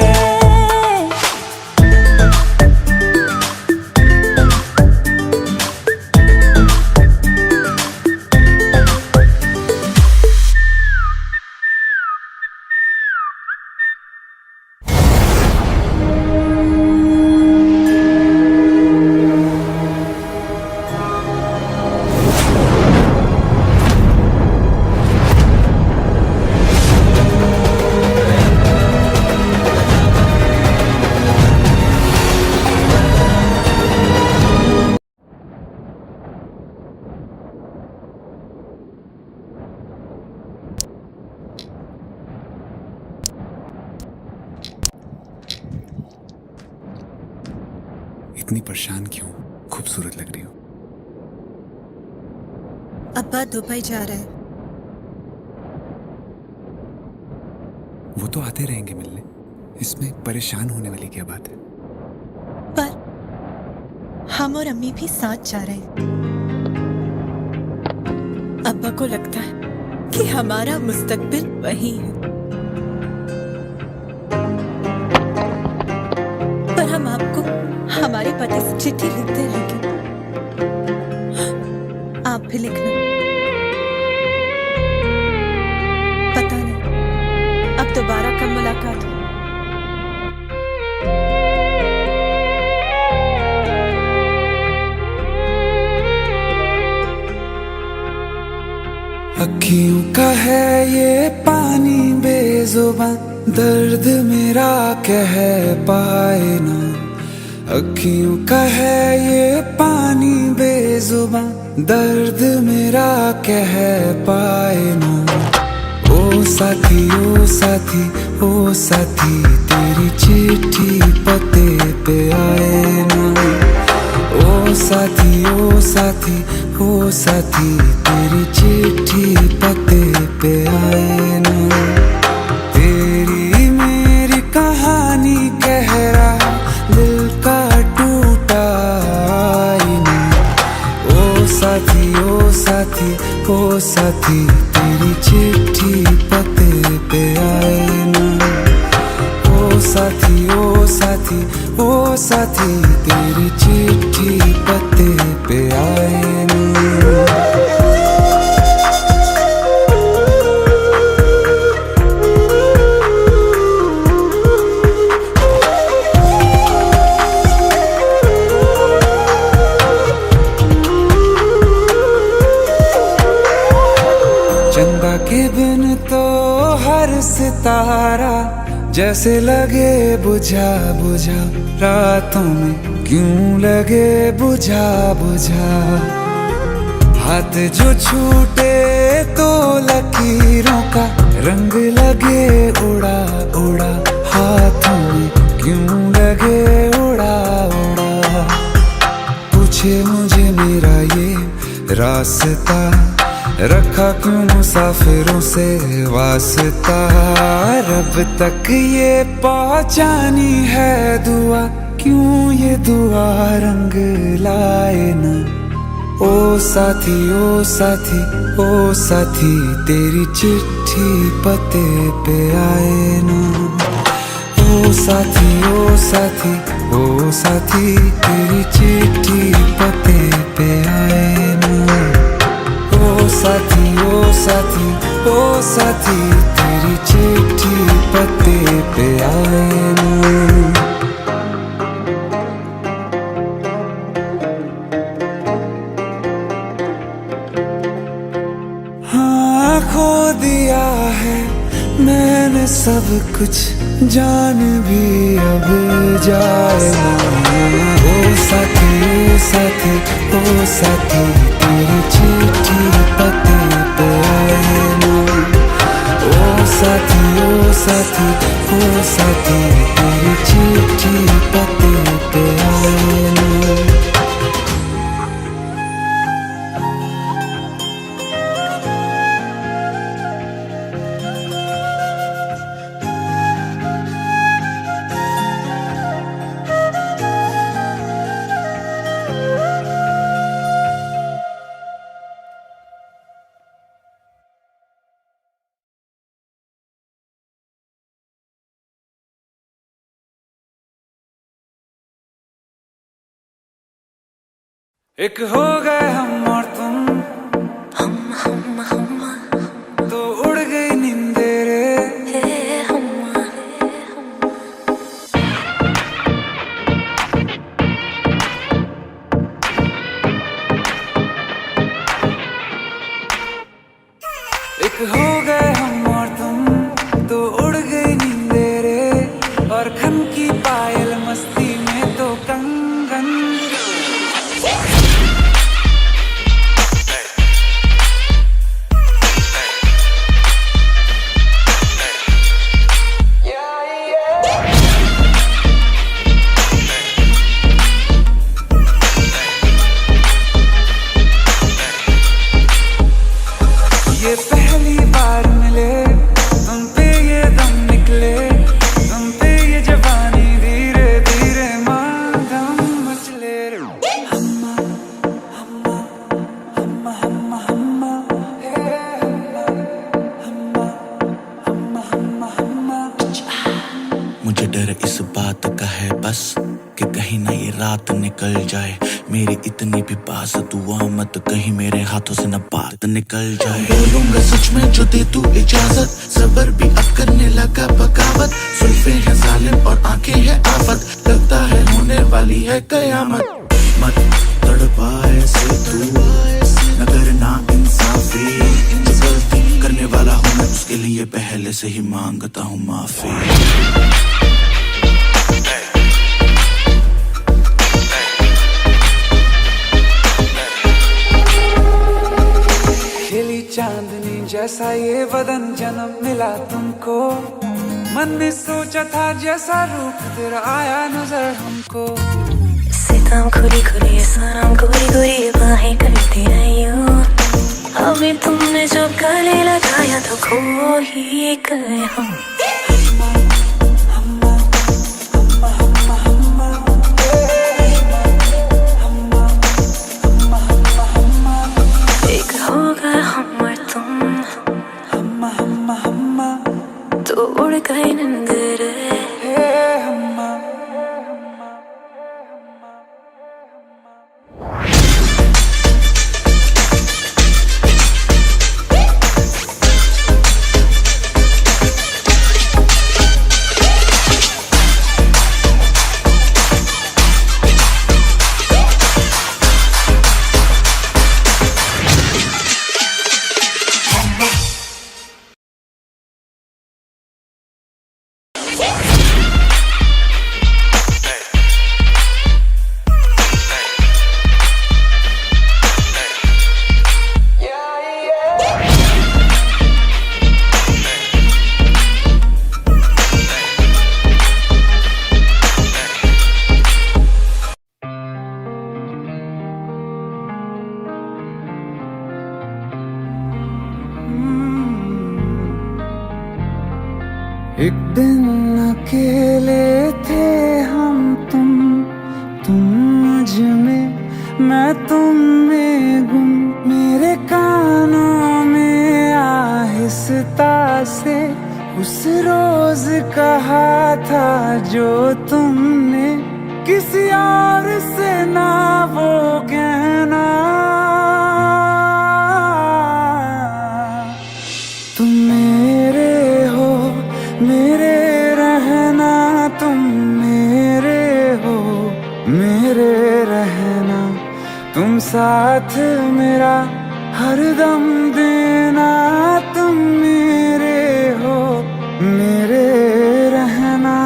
इतनी परेशान क्यों? खूबसूरत लग रही हो। अब्बा दुबई जा रहे हैं। वो तो आते रहेंगे मिलने, इसमें परेशान होने वाली क्या बात है? पर हम और अम्मी भी साथ जा रहे हैं। अब्बा को लगता है कि हमारा मुस्तकबिल वही है, पर हम आपको हमारे पते से चिट्ठी लिखते रहेंगे। आप भी लिखना। पता नहीं अब दोबारा कब मुलाकात हो। अखियों का है ये पानी बेजुबान, दर्द मेरा कह पाए ना। अखियों का है ये पानी बेजुबान, दर्द मेरा कह पाए ना। ओ साथी ओ साथी ओ साथी, तेरी चिट्ठी पते पे आए ना। ओ साथी ओ साथी ओ साथी, तेरी चिट्ठी पते पे आए ना। तेरी मेरी कहानी कह रहा दिल का टूटा आईना। ओ साथी ओ साथी ओ साथी, तेरी चिट्ठी पते पे आए ना। ओ साथी ओ साथी ओ साथी, तेरी चिट्ठी पते पे आए ना। चंदा के बिन तो हर सितारा जैसे लगे बुझा बुझा, रातों में क्यों लगे बुझा बुझा। हाथ जो छूटे तो लकीरों का रंग लगे उड़ा उड़ा, हाथों में क्यों लगे उड़ा उड़ा। पूछे मुझे मेरा ये रास्ता, रखा क्यों मुसाफिरों से वास्ता। रब तक ये पहुंचानी है दुआ क्यों ये दुआ रंग लाए ना। ओ साथी ओ साथी ओ साथी तेरी चिट्ठी पते पे आए ना। ओ साथी ओ साथी ओ साथी तेरी चिट्ठी पते पे आए ना। ओ साथी ओ साथी ओ साथी तेरी चिट्ठी पते पे आए ना। हाँ खो दिया है मैंने सब कुछ, जान भी अब जाए ना। ओ साथी ओ साथी ओ साथी तेरी चिट्ठी पते पे आए ना। ओ साथी ओ साथी ओ साथी तेरी चिट्ठी पते पे आए ना। एक हो गए हम और तुम, तो उड़ गई नींदे रे। एक हो गए हम और तुम, तो उड़ गई नींदे रे। और खन की पायल मस्ती में तो कंगन। ये पहली बार मिले तुम पे ये दम निकले, तुम पे ये जवानी धीरे धीरे मांगम मचले रे। हम्मा हम्मा हम्मा हम्मा हम्मा हे हम्मा हम्मा हम्मा हम्मा हम्मा। मुझे डर इस बात का है बस कि कहीं ना ये रात निकल जाए। मेरी इतनी भी पास दुआ मत कहीं मेरे हाथों से न बात निकल जाए। बोलूंगा सच में जो दे तू इजाजत, सबर भी अब करने लगा बगावत। सुल्फे हैं जालिम और आंखें हैं आफत, लगता है होने वाली है कयामत। मत तड़पा ऐसे तू न करना इंसाफी, जो गलती करने वाला हूँ मैं उसके लिए पहले से ही मांगता हूँ माफी। चांदनी जैसा ये बदन जन्म मिला तुमको, मन ने सोचा था जैसा रूप तेरा आया नजर हमको। सितम खुली खुली सनम गोरी गोरी बाहें करती रही हो। अभी तुमने जो गले लगाया तो खो ही गए हम। एक होगा हम और तुम, तो उड़ गए नींद रे। एक दिन अकेले थे हम तुम, मैं तुम में गुम। मेरे कानों में आहिस्ता से उस रोज कहा था जो तुमने किसी और से ना वो कहना। तुम मेरे हो मेरे रहना, तुम मेरे हो मेरे रहना, तुम साथ मेरा हरदम देना। तुम मेरे हो मेरे रहना।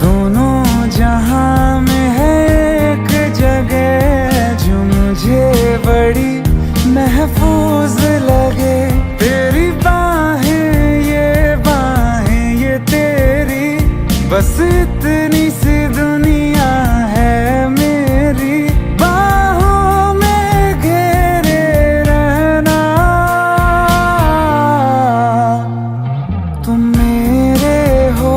दोनों जहां में है एक जगह जो मुझे बड़ी महफूज लगे। तेरी बाहें ये तेरी, बस इतनी सी दुनिया है मेरी। बाहों में घेरे रहना। तुम मेरे हो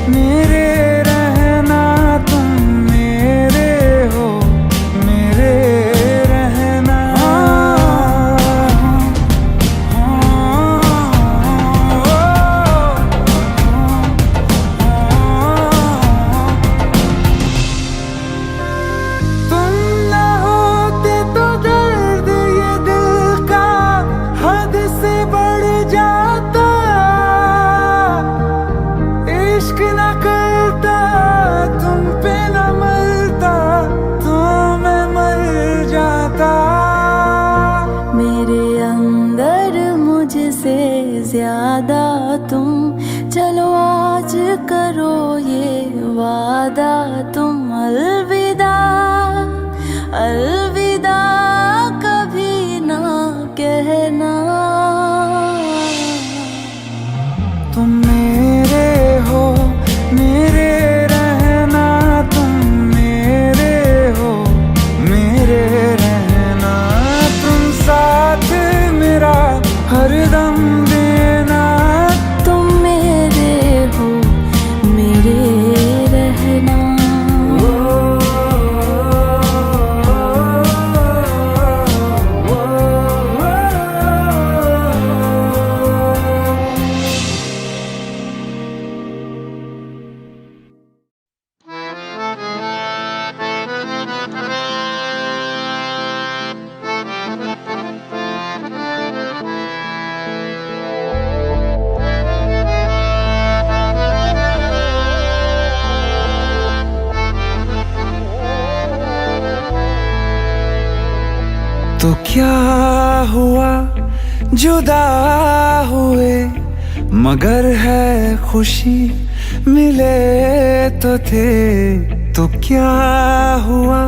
मेरे रहना, तुम मेरे हो मेरे रहना। तुम न होते तो दर्द ये दिल का हद से बढ़ जाता। इश्क न करता तुम पे न मरता तो मैं मर जाता। मेरे अंदर मुझसे ज्यादा तुम, चलो आज करो ये वादा। तुम अलविदा अलविदा कभी ना कहना। तुम मेरे हो मेरे रहना, तुम मेरे हो मेरे रहना, तुम साथ मेरा हरदम देना। तुम मेरे हो मेरे रहना। तो क्या हुआ जुदा हुए, मगर है खुशी मिले तो थे। तो क्या हुआ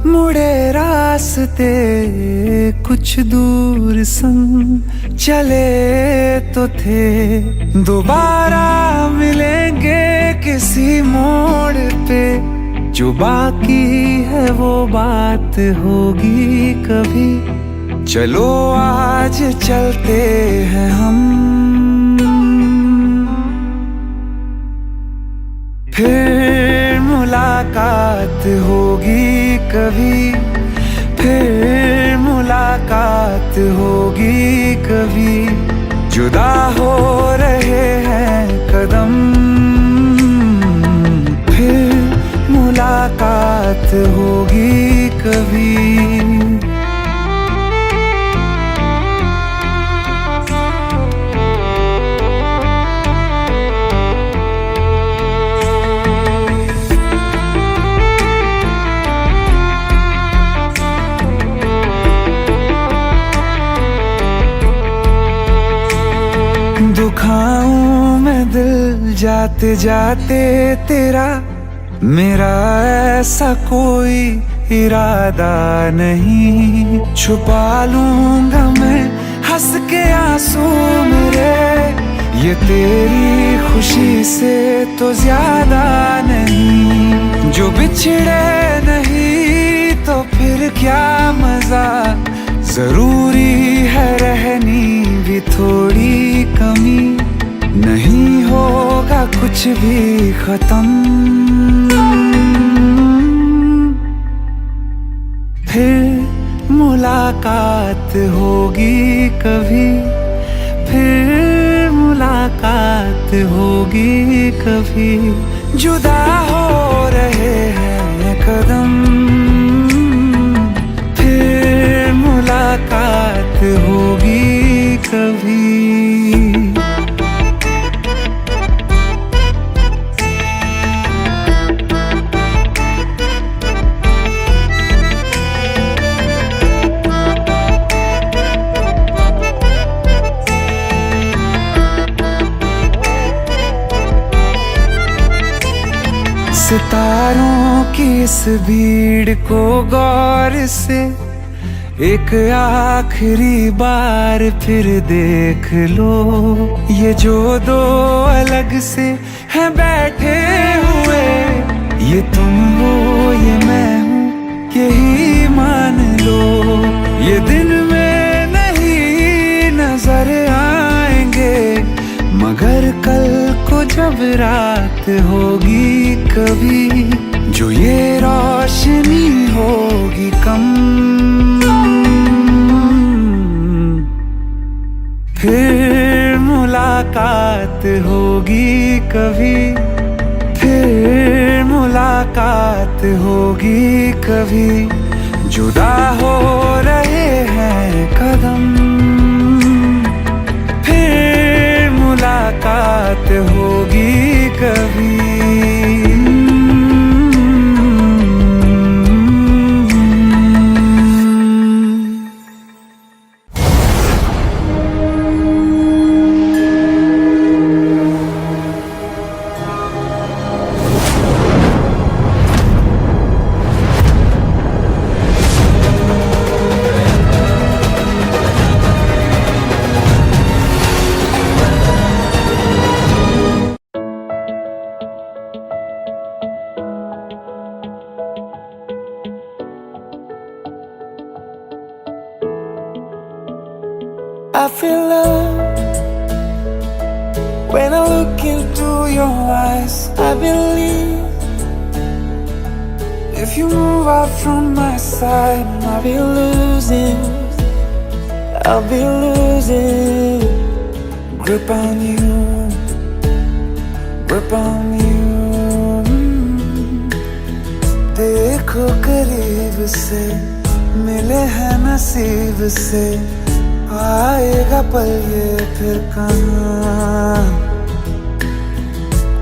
मुड़े रास्ते कुछ दूर संग चले तो थे। दोबारा मिलेंगे किसी मोड़ पे, जो बाकी है वो बात होगी कभी। चलो आज चलते हैं हम, फिर मुलाकात होगी कभी। फिर मुलाकात होगी कभी। जुदा हो रहे हैं कदम, फिर मुलाकात होगी कभी। दुखाऊं मैं दिल जाते जाते तेरा, मेरा ऐसा कोई इरादा नहीं। छुपा लूंगा मैं हंस के आंसू मेरे, ये तेरी खुशी से तो ज्यादा नहीं। जो बिछड़े नहीं तो फिर फिर क्या मजा, जरूरी है रहनी भी थोड़ी कमी, नहीं होगा कुछ भी खत्म। फिर मुलाकात होगी कभी, फिर मुलाकात होगी कभी, जुदा हो रहे हैं कदम, फिर मुलाकात होगी कभी। सितारों की इस भीड़ को गौर से एक आखिरी बार फिर देख लो, ये जो दो अलग से हैं बैठे हुए, ये तुम हो ये मैं हूँ यही मान लो, ये दिन में नहीं नजर आएंगे, मगर कल को जब रात होगी कभी, जो ये रोशनी होगी कम, फिर मुलाकात होगी कभी, फिर मुलाकात होगी कभी, जुदा हो रहे हैं कदम, फिर मुलाकात होगी कभी। I feel love when I look into your eyes. I believe if you move out from my side, I'll be losing grip on you, grip on you. देखो करीब से मिले हैं नसीब से, आएगा पल ये फिर कहाँ,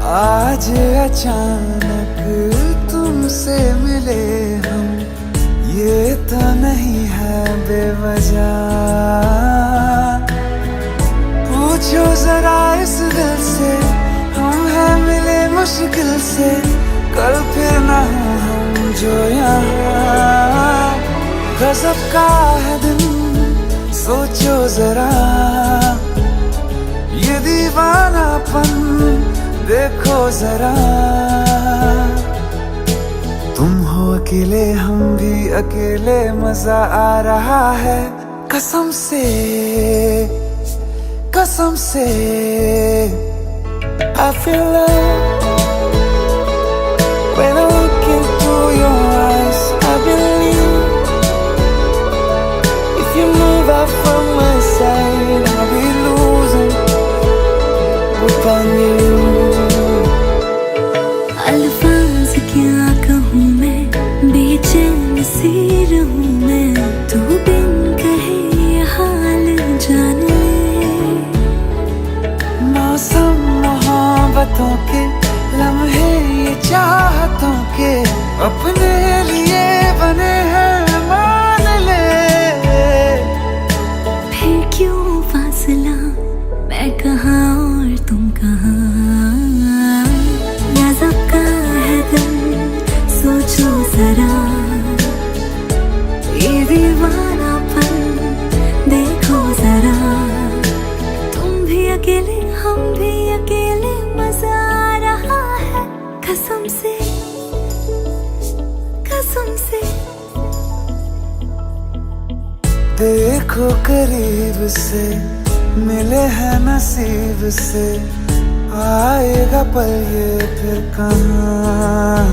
आज अचानक तुमसे मिले हम, ये तो नहीं है बेवजह, पूछो जरा इस दिल से, हम हैं मिले मुश्किल से, कल फिर ना हो हम जो यहाँ, गजब का है दिन सोचो जरा, ये दीवानापन देखो जरा, तुम हो अकेले हम भी अकेले, मजा आ रहा है कसम से, कसम से। I feel love when I look into your eyes. I believe if you move out from my side, I'll be losing grip on you. अल्फाज क्या कहूँ मैं, बेचैन सी रहूँ मैं, तू बिन कहे ये हाल जान ले, मौसम मोहब्बतों के लम्हे ये चाहतों के, अपने लिए बने हैं मान ले, फिर क्यों फासला, मैं कहाँ और तुम कहाँ, गजब का है दिल सोचो जरा, ये दीवानापन देखो जरा, तुम भी अकेले हम भी अकेले, मजा आ रहा है कसम से, कसम से। देखो करीब से, मिले हैं नसीब से, आएगा पल ये फिर कहाँ।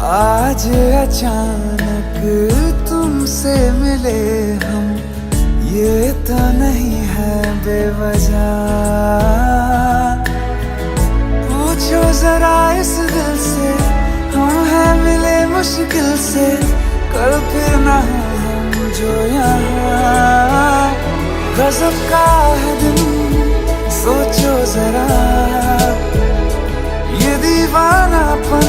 आज अचानक तुमसे मिले हम, ये तो नहीं है बेवजह। पूछो जरा इस दिल से, हम हैं मिले मुश्किल से, कल फिर ना हो हम जो यहाँ। गजब का है दिन, सोचो जरा, ये दीवानापन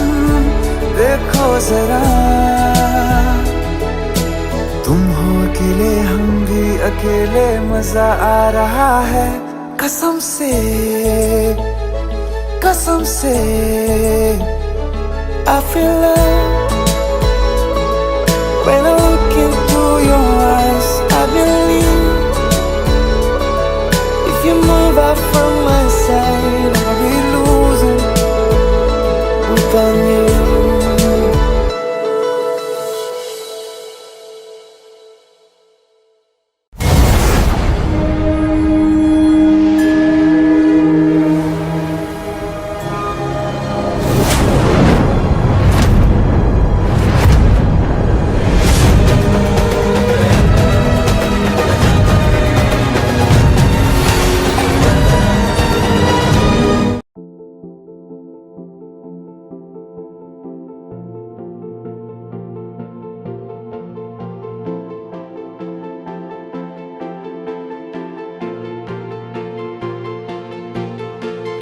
देखो जरा। तुम हो अकेले, हम भी अकेले, मजा आ रहा है कसम से, कसम से। I feel love when I look into your eyes. I believe if you move out from my side, I'll be losing without you.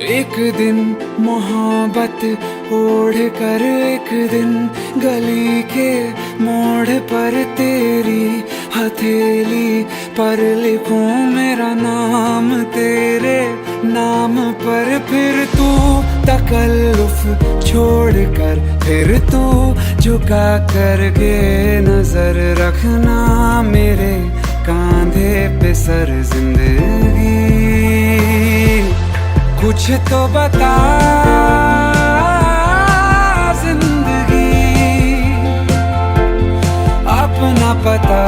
एक दिन मोहब्बत ओढ़ कर, एक दिन गली के मोड़ पर तेरी हथेली पर लिखूं मेरा नाम तेरे नाम पर। फिर तू तकल्लुफ छोड़ कर, फिर तू झुका करके नजर रखना मेरे कांधे पे सर जिंदगी। कुछ तो बता जिंदगी, अपना पता